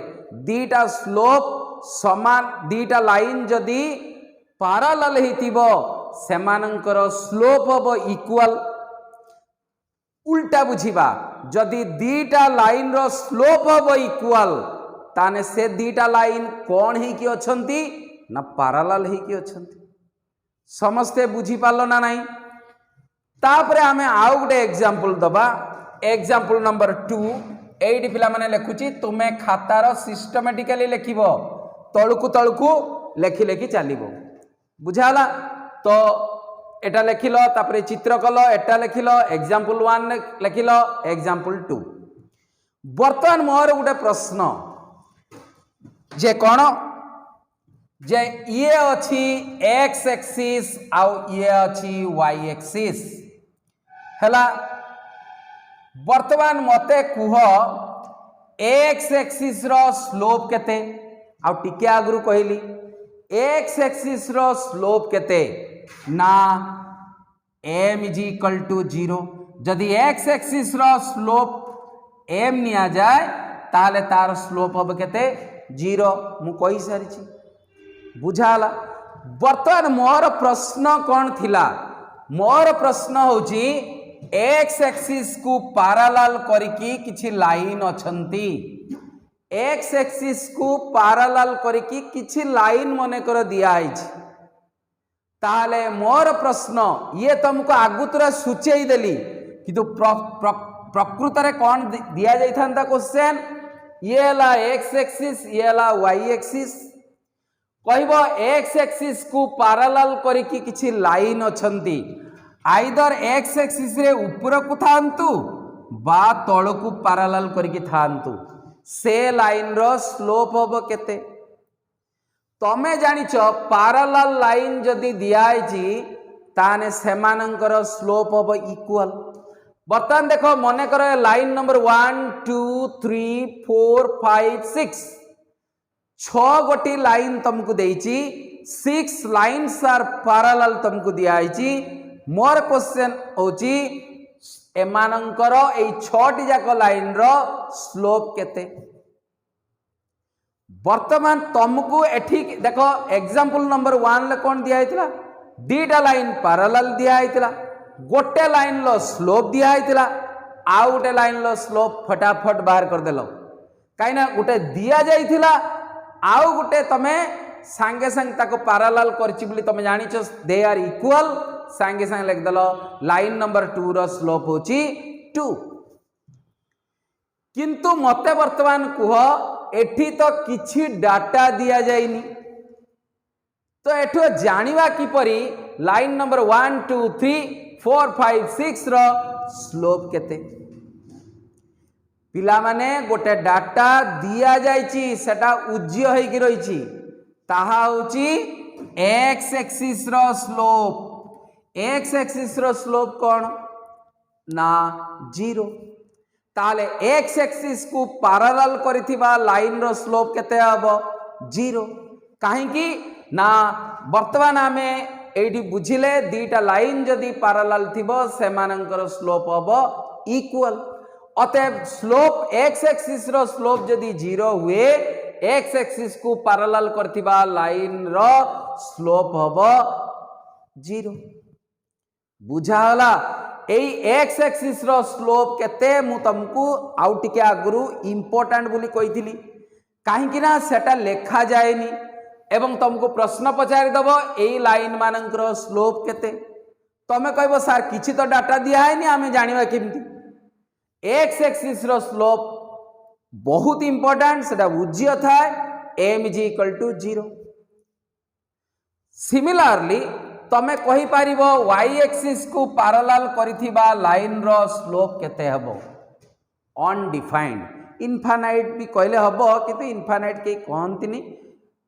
दीटा स्लोप समान, दीटा लाइन जदि पैरेलल हेतिबो सेमानंकर स्लोप हबो इक्वल। उल्टा बुझिबा, जदि दीटा लाइन रो स्लोप हबो इक्वल ताने से दीटा लाइन कौन ही कि अछंती ना पैरेलल ही कि अछंती। समस्ते बुझी पालो ना नहीं। तापरे हमें आउ गोटे एग्जांपल दबा। एग्जांपल नंबर 2 एइटी पिला माने लेखुची, तुमे खातार सिस्टमैटिकली लेखिबो, तळकु लेखि लेखि चलिबो। बुझाला तो एटा लेखिलो, तापरे चित्र कलो, एटा लेखिलो, एग्जांपल 1 लेखिलो, एग्जांपल 2। वर्तमान मोर गोटे प्रश्न जे कोन जे ये अछि एक्स एक्सिस आउ ये अछि वाई एक्सिस हला। वर्तमान मते कुह एक्स एक्सिस रो स्लोप केते, आउ टिके आगु कहली एक्स एक्सिस रो स्लोप केते ना m इज इक्वल टू 0। जदि एक्स एक्सिस रो स्लोप m निया जाए ताले तार स्लोप अब केते 0। मु कहि सारी छी, बुझाला। वर्तमान मोर प्रश्न कौन थिला, मोर प्रश्न होची एक्स एक्सिस को पैरेलल करिकी किछि लाइन अछंती, एक्स एक्सिस को पैरेलल करिकी किछि लाइन मने कर दिया आइछि। ताले मोर प्रश्न ये तुमको आगुतरा सूचेई देली किंतु प्रकृत रे कौन दिया जाई थांता क्वेश्चन, ये ला एक्स एक्सिस, ये ला वाई एक्सिस। कहबो एक्स एक्सिस को पैरेलल करिकी किछि लाइन अछंती, आइदर एक्स एक्सिस रे ऊपर को थांतु बा तळ को पैरेलल करिकी थांतु, से लाइन रो स्लोप हबो केते। तमे जानिछ पैरेलल लाइन जदि दियाइछि ताने सेमानंकर स्लोप हबो इक्वल। बर्तमान देखो मने करो लाइन नंबर 1 2 3 4 5 6 6 गोटी लाइन तुमको देइछि, 6 लाइन्स आर पैरेलल तुमको दियाइछि। मोर क्वेश्चन होची एमानंकर एई 6टी जाक लाइन रो स्लोप केते। वर्तमान तुमको एठी देखो एग्जांपल नंबर 1 ले कोन दिया आइतला, दीटा लाइन पैरेलल दिया आइतला, गोटे लाइन लो स्लोप दिया आइतला, आ गोटे लाइन लो स्लोप फटाफट बाहर कर देलो। काइना गोटे दिया जाइथिला आउ गोटे तमे सांगे संग ताको पैरेलल करछि बोली तमे जानिछो दे आर इक्वल, सांगे संग लिख देलो लाइन नंबर 2 रो स्लोप होची 2। किंतु मते वर्तमान कुह एठी तो किछि डाटा दिया जाइनी, तो एठो जानिबा किपरि लाइन नंबर 1 2 3 4 5 6 रो स्लोप केते। पिला माने गोटे डाटा दिया जाइछि सेटा उज्य होई कि रहिछि, ताहा होची एक्स एक्सिस रो स्लोप। एक्स एक्सिस रो स्लोप कौन ना 0। ताले एक्स एक्सिस को पैरेलल करिथिबा लाइन रो स्लोप केते हबो 0। काहे कि ना वर्तमान हमें एठी बुझिले दीटा लाइन जदि पैरेलल थिबो सेमानंकर स्लोप हबो इक्वल। अतएव स्लोप एक्स एक्सिस रो स्लोप जदि 0 हुए, एक्स एक्सिस को पैरेलल करथिबा लाइन रो स्लोप हबो 0। बुझाला एई एक्स एक्सिस रो स्लोप केते मु तुमको आउ टिके आगुरु इंपोर्टेंट बोली कहिथिली, काहे कि ना सेटा लेखा जाएनी एवं तुमको प्रश्न पचारि दबो एई लाइन मानकर स्लोप केते। तमे कहबो सर किछि तो डाटा दिया हैनी, आमे जानिबा केमती। एक्स एक्सिस रो स्लोप बहुत इंपोर्टेंट, सेटा उज्य थाए m is equal to 0। Similarly तमे कहि पारिबो y एक्सिस को पैरेलल करिथिबा लाइन रो स्लोप केते हबो अनडिफाइंड। इनफाइनाइट भी कहले हबो किंतु इनफाइनाइट के कहंतिनी,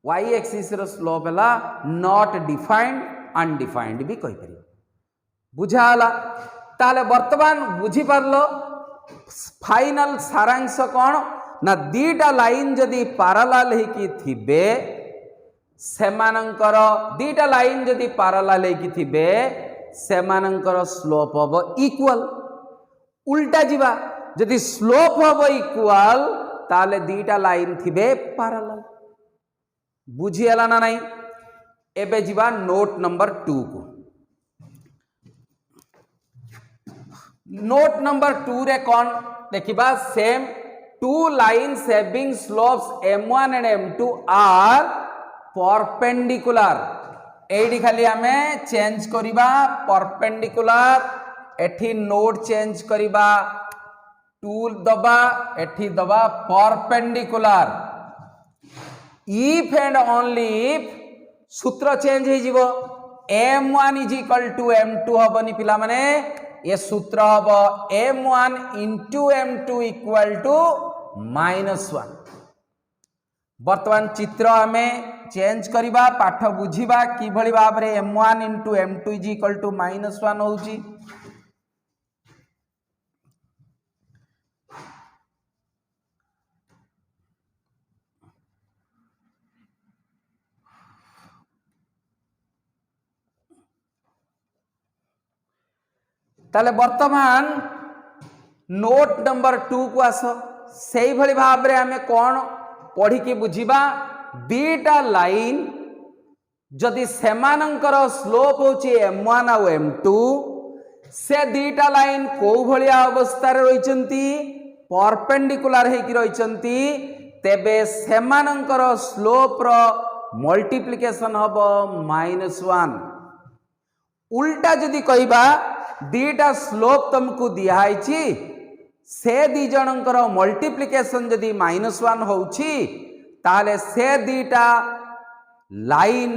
y एक्सिस रो स्लोप हला नॉट डिफाइंड अनडिफाइंड भी कहि परिबो। बुझाला ताले वर्तमान बुझी पारलो फाइनल सारांश कौन ना दीटा लाइन जदि पैरेलल हेकी थिबे सेमानंकर दीटा लाइन जदि पैरेलल हेकी थिबे सेमानंकर स्लोप हम इक्वल उल्टा जीवा जदि स्लोप हम इक्वल ताले दीटा लाइन थिबे पैरेलल बुझीगला ना नहीं। एबे जीवा नोट नंबर 2 को नोट नंबर 2 रे कौन देखिबा same two lines having slopes m1 and m2 are perpendicular एडी खाली हमें चेंज करिबा परपेंडिकुलर एठी नोट चेंज करिबा 2 दबा एठी दबा perpendicular if and only if सूत्र चेंज हो जीवो m1 is equal to m2 हबनी पिला माने ये सूत्र हम m1 into m2 equal to -1। बर्तमान चित्र हमें चेंज करिबा पाठ बुझिबा कि भली भाव रे m1 into m2 is equal to -1 होउची। ताले वर्तमान नोट नंबर 2 को आस से भली भाव रे हमें कौन पढ़ी की बुझिबा दीटा लाइन जदि सेमानंकर स्लोप होची m1 और m2 से दीटा लाइन को भलिया अवस्था रे रहिचंती परपेंडिकुलर हे की रहिचंती तेबे सेमानंकर स्लोप रो मल्टीप्लिकेशन हबो -1। उल्टा जदि कहिबा दीटा स्लोप तुमको दिखाई से दी जनकर मल्टीप्लिकेशन जदि -1 होउची ताले से दीटा लाइन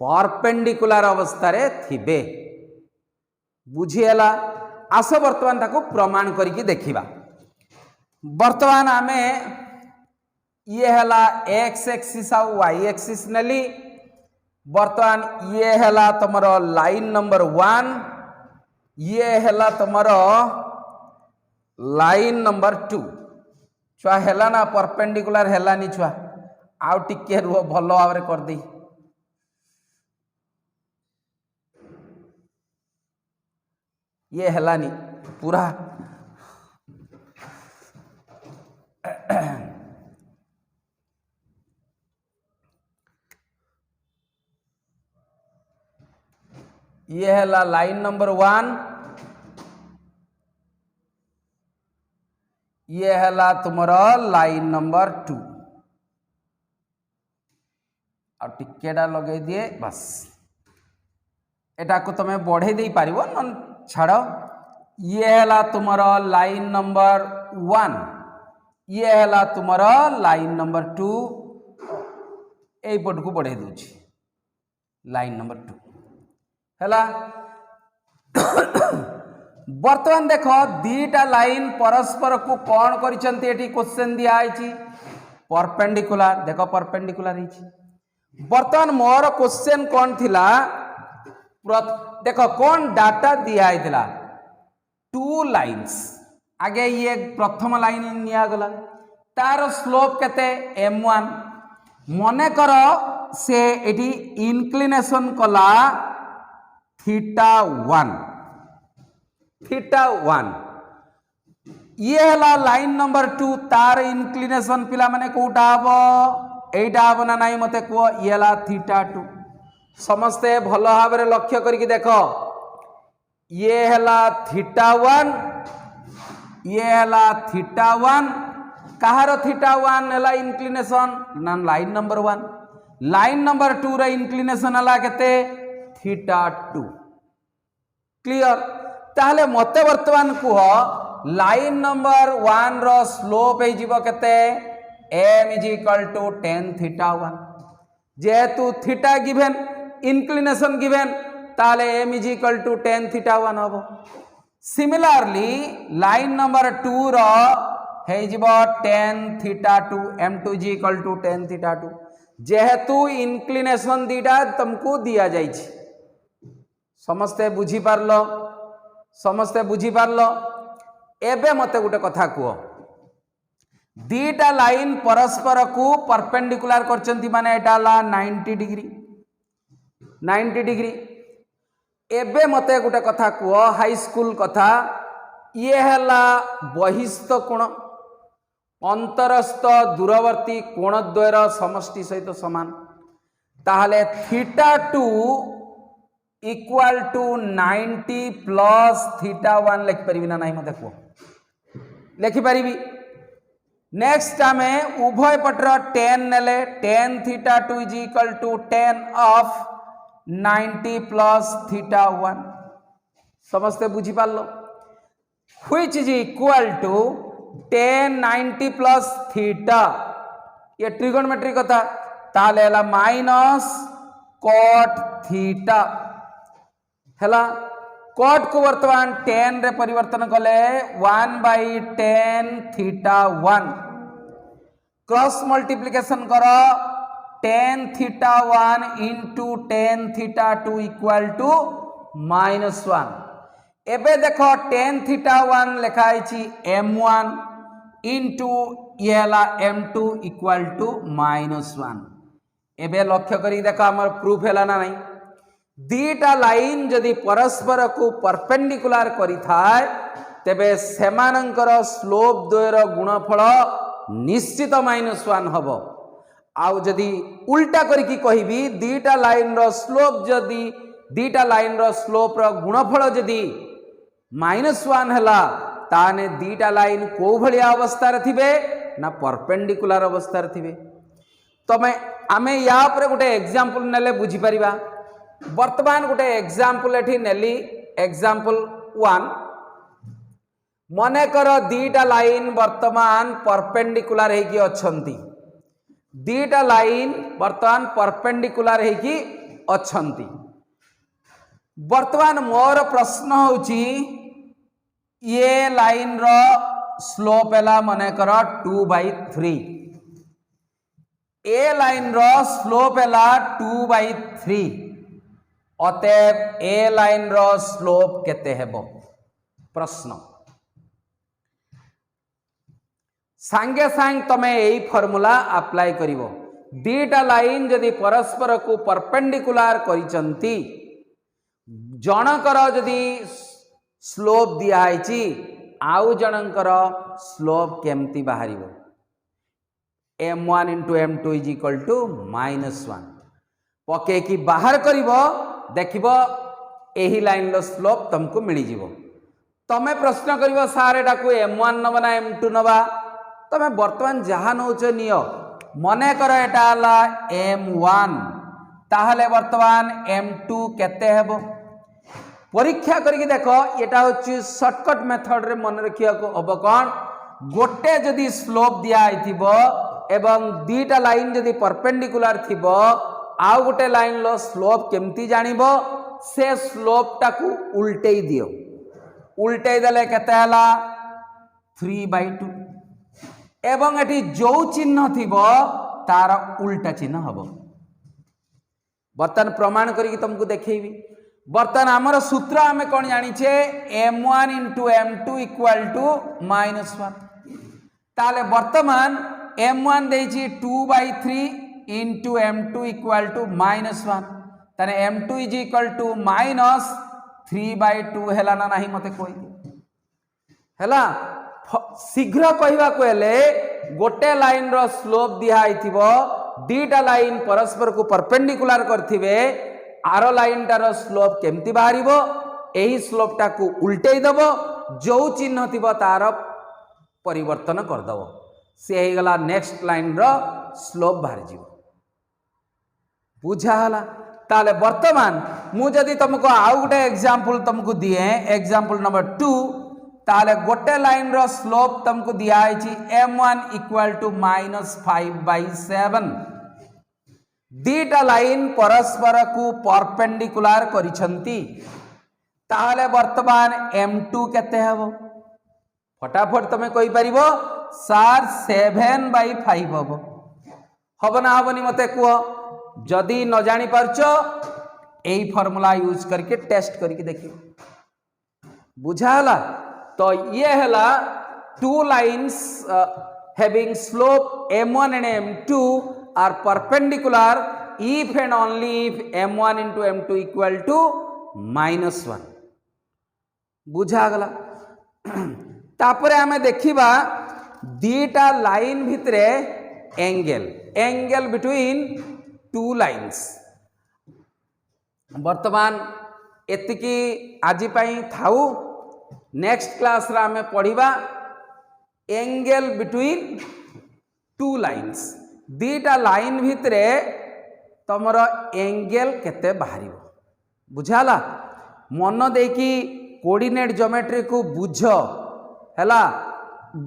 परपेंडिकुलर अवस्था रे थिबे बुझीगला। आस वर्तमान ताको प्रमाण करिकी देखिबा। वर्तमान आमे ये हला x एक्सिस आ y एक्सिस नेली वर्तमान ये हला तमरो लाइन नंबर 1 ये हैला तुम्हारो लाइन नंबर 2 छुआ हैला ना परपेंडिकुलर हैला नी छुआ आउ टिके रुह भल भाव रे कर दे ये हैला नी पूरा ये है लाइन नंबर 1 ये है तुम्हारा लाइन नंबर 2 और टिकेटा लगे दिए बस एटा को तुम्हें बढ़े दे पारिबो न छाड़। ये है तुम्हारा लाइन नंबर 1 ये है तुम्हारा लाइन नंबर 2 ए पट को बढ़े दूची लाइन नंबर 2 हैला। वर्तमान देख दीटा लाइन परस्पर को कौन करिसंती एठी क्वेश्चन दिया आइछि परपेंडिकुलर देख परपेंडिकुलर हिछि। वर्तमान मोर क्वेश्चन कौन थिला देख कौन डाटा दिया आइथिला 2 लाइन्स आगे ये प्रथम लाइन निया गला तार स्लोप केते m1 मने कर से एठी इंक्लिनेशन कला θ1 ये हला लाइन नंबर 2 तार इंक्लिनेशन पिला माने कोटा हबो एटा हबो ना नाही मते को ये हला θ2 समस्ते भल भाव रे लक्ष्य करके देखो ये हला θ1 ये हला θ1 कहार θ1 हला इंक्लिनेशन ना लाइन नंबर 1 लाइन नंबर 2 रे इंक्लिनेशन हला केते θ2 क्लियर। ताहले मते वर्तमान कुह लाइन नंबर 1 रो स्लोप हे जीवो केते m = tan θ1 जेहेतु थीटा गिवन इंक्लिनेशन गिवन ताले m = tan θ1 हबो। सिमिलरली लाइन नंबर 2 रो हे जीवो tan θ2 m2 = tan θ2 जेहेतु इंक्लिनेशन दीटा तुमको दिया जाइछि समस्ते बुझी पारलो समस्ते बुझी पारलो। एबे मते गुटे कथा कुओ दीटा लाइन परस्पर को परपेंडिकुलर करचंती माने एटा ला 90 डिग्री एबे मते गोटे कथा कुह हाई स्कूल कथा ये हैला बहिस्थ कोण अंतरस्थ दूरवर्ती कोणद्वयर समष्टि सहित समान ताहले theta 2 equal to 90 plus theta 1 लिखि परिबी ना नहीं मते कुह लिखि परिबी। नेक्स्ट आम उभय पटर 10 नेले tan theta 2 is equal to tan of 90 plus theta 1 समस्ते बुझी पारलो which is equal to tan 90 plus theta ये ट्रिगोनोमेट्री कथा ताले हला माइनस cot थीटा हला cot को वर्तमान tan रे परिवर्तन कले 1/tan थीटा 1 क्रॉस मल्टीप्लिकेशन करो tan theta 1 into tan theta 2 equal to -1 एबे देखो tan थीटा 1 लिखा है m1 इंटू ये m2 इक्वल टू -1 एबे लक्ष्य करी देखो हमर प्रूफ हैला ना नहीं दीटा लाइन जदि परस्पर को परपेंडिकुलर करी थाए तेबे सेमानंकर स्लोप द्वयर गुणफल निश्चित -1 हबो आउ जदि उल्टा करिकी कहिबी दीटा लाइन रो स्लोप जदि दीटा लाइन रो स्लोप रो गुणफल जदि -1 हला ताने दीटा लाइन को भलिया अवस्था रे थिबे ना परपेंडिकुलर अवस्था रे थिबे। तो मैं आमे या पर गोटे एग्जांपल नेले बुझी परिबा वर्तमान गोटे एग्जांपल एठी नेली एग्जांपल 1 मने कर दीटा लाइन वर्तमान परपेंडिकुलर हेकी अछंती दीटा लाइन वर्तमान परपेंडिकुलर हेकी अछंती वर्तमान मोर प्रश्न होची ये लाइन रो स्लोप हैला मने कर 2/3 ए लाइन रो स्लोप हैला 2/3 अतएव ए लाइन रो स्लोप केते हेबो प्रश्न सांगे सांग तमे एई फार्मूला अप्लाई करिवो दीटा लाइन जदि परस्पर को परपेंडिकुलर करिसंती जनकर जदि स्लोप दिया है आउ जनकर स्लोप केमती बाहरिवो m1 into m2 is equal to -1 पके की बाहर करिवो देखिबो एही लाइन लो स्लोप तुमको मिली जीवो तमे प्रश्न करिवो सार एटा को m1 नबा ना m2 नबा तमे वर्तमान जहा नौच नियो मने कर एटा हला m1 ताहले वर्तमान m2 केते हेबो परीक्षा करके देखो एटा होची शॉर्टकट मेथड रे मन रखिया को अब कोन गोटे जदी स्लोप दिया आइथिबो एवं दीटा लाइन जदी परपेंडिकुलर थिबो आउ गोटे लाइन लो स्लोप केमती जानिबो से स्लोप टाकू उल्टेई दियो उल्टेई देले केते हला 3/2 एवं एटी जो चिन्ह थिबो तार उल्टा चिन्ह हबो बर्तन प्रमाण करिक तुमको देखैबी बर्तन आमर सूत्र आमे कोन जानि छे m1 into m2 equal to -1 ताले वर्तमान m1 देछि 2/3 इंटू m2 इक्वल टू -1 ताने m2 इज इक्वल टू -3/2 हेला ना नहीं मते कोइ हेला शीघ्र कहवा को हेले गोटे लाइन रो स्लोप दिया आइथिबो दीटा लाइन परस्पर को परपेंडिकुलर करथिबे आरो लाइन टार स्लोप केमती बाहरिबो एही स्लोप टाकू उल्टेई दबो जो चिन्ह थिबो तार परिवर्तन कर दबो से हे गला नेक्स्ट लाइन रो स्लोप बाहर जीवो बुझा हला ताले वर्तमान मु जदी तुमको आउ गोटे एग्जांपल तुमको दिए एग्जांपल नंबर 2 ताले गोटे लाइन रो स्लोप तुमको दिया आइछि m1 इक्वल टू -5/7 दीटा लाइन परस्पर को परपेंडिकुलर करिसंती ताहले वर्तमान m2 केते हबो फटाफट तमे कहि परिबो सर 7/5 हबो हबो ना हबोनी मते कुह जदी न जानि परछो एई फार्मूला यूज करके टेस्ट करके देखियो बुझा हला तो ये हला to lines having slope m1 and m2 are perpendicular if and only if m1 into m2 equal to -1 बुझागला। तापरे आमे देखिबा दीटा लाइन भितरे एंगल बिटवीन टू लाइन्स। वर्तमान एतिकी आजि पई थाउ, नेक्स्ट क्लास रा आमे पढ़िबा एंगल बिटवीन टू लाइन्स। दीटा लाइन भितरे तमर एंगल केते बाहरिबो बुझाला। मन देकी कोऑर्डिनेट ज्योमेट्री को बुझ हैला।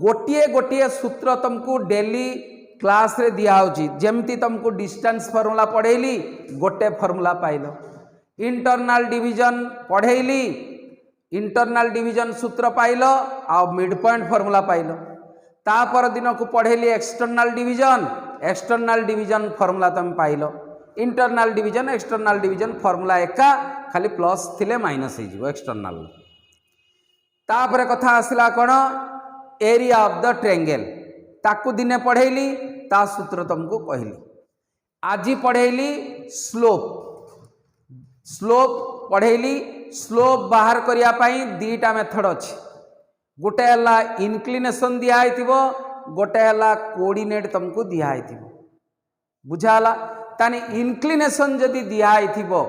गोटिए गोटिए सूत्र तुमको डेली क्लास रे दिया होची। जेमती तुमको डिस्टेंस फार्मूला पढ़ेली गोटे फार्मूला पाइलो, इंटरनल डिवीजन पढ़ेली इंटरनल डिवीजन सूत्र पाइलो आ मिड पॉइंट फार्मूला पाइलो। तापर दिन को पढ़ेली एक्सटर्नल डिवीजन फार्मूला तुम पाइलो। Internal division external division formula एका, खाली प्लस थिले माइनस हो जिवो एक्सटर्नल। तापर कथा आसला कौन एरिया ऑफ द ट्रायंगल, ताकू दिने पढ़ेली ता सूत्र तुमको कहली। आज पढ़ेली स्लोप पढ़ेली। स्लोप बाहर करिया पाई दीटा मेथड अछि। गोटे हला इनक्लिनेशन दिया हैतिबो, गोटे हला कोऑर्डिनेट तुमको दिया हैतिबो बुझाला। तानी इनक्लिनेशन जदि दिया हैतिबो,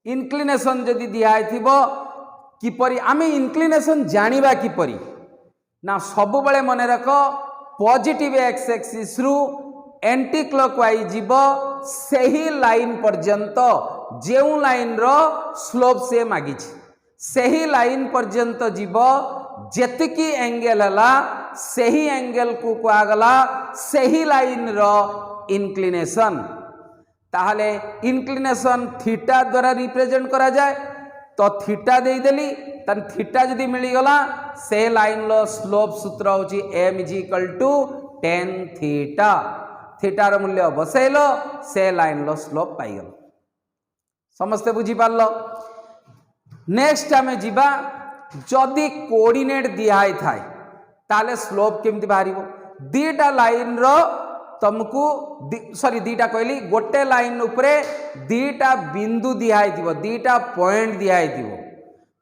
इनक्लिनेशन जदि दिया हैतिबो किपरि आमे इनक्लिनेशन जानिबा किपरि ना, सब बेले मन रख पॉजिटिव एक्स एक्सिस रु एंटी क्लॉकवाइज जीव सही लाइन पर्यंत जेउ लाइन रो स्लोप से मागी सही लाइन पर्यंत जीव। जेतिकी एंगल हला सही एंगल को कहगला सही लाइन रो इनक्लिनेशन। ताहले इनक्लिनेशन थीटा द्वारा रिप्रेजेंट करा जाए तो थीटा दे देली, तन थीटा जदि मिलीगला से लाइन लो स्लोप सूत्र होची m = tan थीटा। थीटा रो मूल्य बसैलो से लाइन लो स्लोप पाइगल। समस्ते बुझी पारलो। नेक्स्ट आमे जीवा जदि कोऑर्डिनेट दिया ही थाए ताले स्लोप केमती बाहरिबो। दीटा लाइन रो तुमको सॉरी दीटा कहली गोटे लाइन उपरे दीटा बिंदु दिया ही थिबो, दीटा पॉइंट दिया ही थिबो।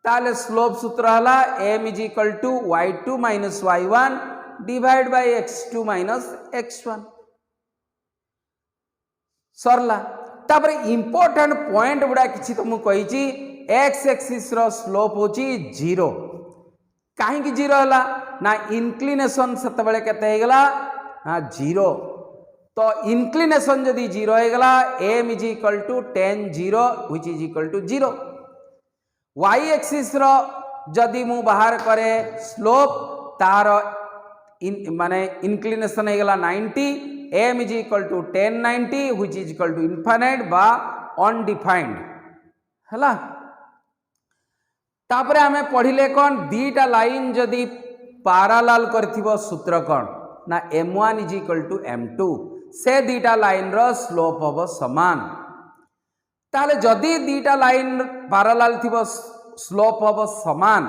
ताले स्लोप सूत्र हला m = y2 - y1 divide by x2 - x1 सरला। तापर इंपोर्टेंट पॉइंट गुड़ा किछि तुमको कहिछि x एक्सिस रो स्लोप होची 0। काहे कि 0 हला ना इनक्लिनेशन सेते बेले केते हे गला हां 0। तो इनक्लिनेशन जदि 0 हे गला m = tan 0 which is equal to 0। y axis रो जदि मु बाहर करे स्लोप तार माने इनक्लिनेशन हे गला 90, m = tan 90 which is equal to infinite बा अनडिफाइंड हला। तापरे हमें पढ़िले कौन दीटा लाइन जदि पैरेलल करथिबो सूत्र कौन ना m1 = m2 से दीटा लाइन रो स्लोप हबो समान। ताले जदि दीटा लाइन पैरेलल थिबो स्लोप हबो समान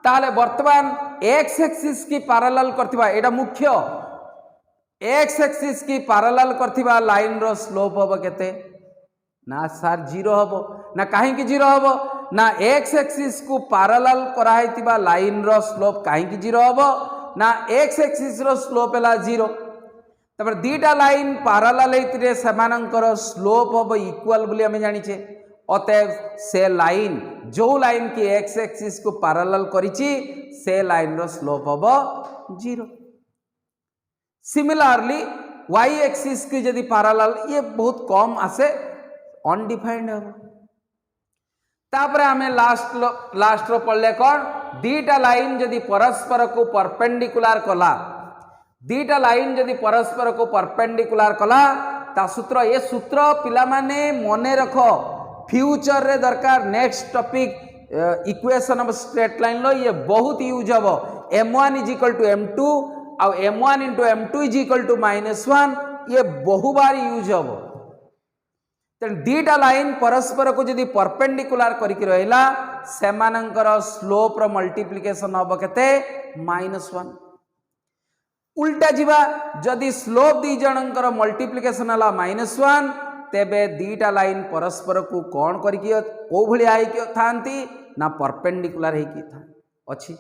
ताले वर्तमान x एक्सिस की पैरेलल करथिबा एटा मुख्य x एक्सिस की पैरेलल करथिबा लाइन रो स्लोप हबो केते ना सर 0 हबो ना। काहे कि 0 हबो ना x एक्सिस को पैरेलल कराइतिबा लाइन रो स्लोप काहे कि 0 हबो ना x एक्सिस रो स्लोप हला 0। तबर दीटा लाइन पैरेलल हेतिरे समानंकर स्लोप हबो इक्वल बोली हमें जानि छे। अतएव से लाइन जो लाइन की x एक्सिस को पैरेलल करिछि से लाइन रो स्लोप हबो 0। सिमिलरली y एक्सिस की यदि पैरेलल ये बहुत कम आसे अनडिफाइंड हबो। तापर हमें लास्ट रो पढ़ले कौन दीटा लाइन जदि परस्पर को परपेंडिकुलर कला, दीटा लाइन जदि परस्पर को परपेंडिकुलर कला ता सूत्र ये सूत्र पिला माने मने रखो फ्यूचर रे दरकार। Next topic equation of straight line लो ये बहुत यूज हबो। m1 = m2 और m1 * m2 = -1 ये बहु बार यूज हबो। तेन दीटा लाइन परस्पर को जदि परपेंडिकुलर करिक रहला सेमानंकर स्लोप रो मल्टीप्लिकेशन हबो केते -1। उल्टा जीवा जदि स्लोप दी जनंकर मल्टीप्लिकेशन हला -1 तेबे दीटा लाइन परस्पर को कौन करके को भलिया होइके थांती ना परपेंडिकुलर होइके था अछि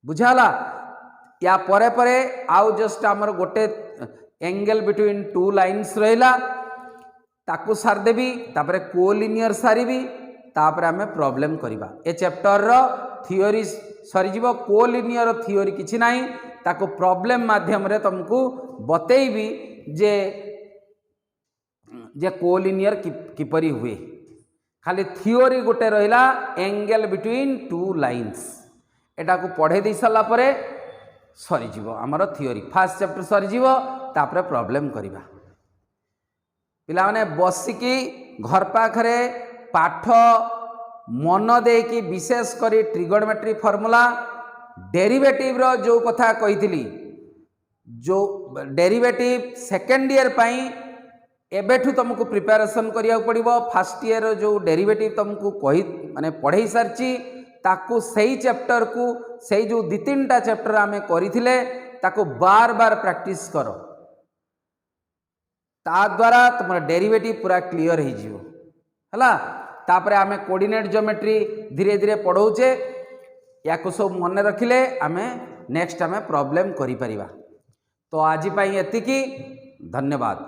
बुझाला। या परे परे आउ जस्ट आमर गोटे एंगल बिटवीन टू लाइन्स रहिला ताकू सार देबी तापरे कोलिनियर सारिबी तापरे आमे प्रॉब्लम करिबा। ए चैप्टर रो थियोरी सरी जीवो कोलिनियर थियोरी किछि नाही ताको प्रॉब्लम माध्यम रे तुमको बतेइबी जे जे कोलिनियर किपरि हुए। खाली थियोरी गोटे रहिला एंगल बिटवीन टू लाइन्स एटा को पढ़े दे साला परे सरी जीवो हमर थियोरी फर्स्ट चैप्टर सरी जीवो तापरे प्रॉब्लम करिबा। पिला माने बसिकी घर पाखरे पाठ मन दे कि विशेष करी ट्रिगोनोमेट्री फॉर्मूला डेरिवेटिव रो जो कथा कहितली जो डेरिवेटिव सेकेंड ईयर पाई एबेठू तुमको प्रिपरेशन करिया पड़िबो। फर्स्ट ईयर जो डेरिवेटिव तुमको कहि माने पढ़ाई सारची ताकू सही चैप्टर को सही जो दि तीनटा चैप्टर आमे करिथिले ताकू बार बार प्रैक्टिस करो ता द्वारा तुम डेरिवेटिव पूरा क्लियर हो जिवो हला। तापरे आमे कोऑर्डिनेट ज्योमेट्री धीरे धीरे पढ़ौचे या को सब मन रखिले आमे नेक्स्ट आमे प्रॉब्लम करि परिबा। तो आज पई एतिकी धन्यवाद।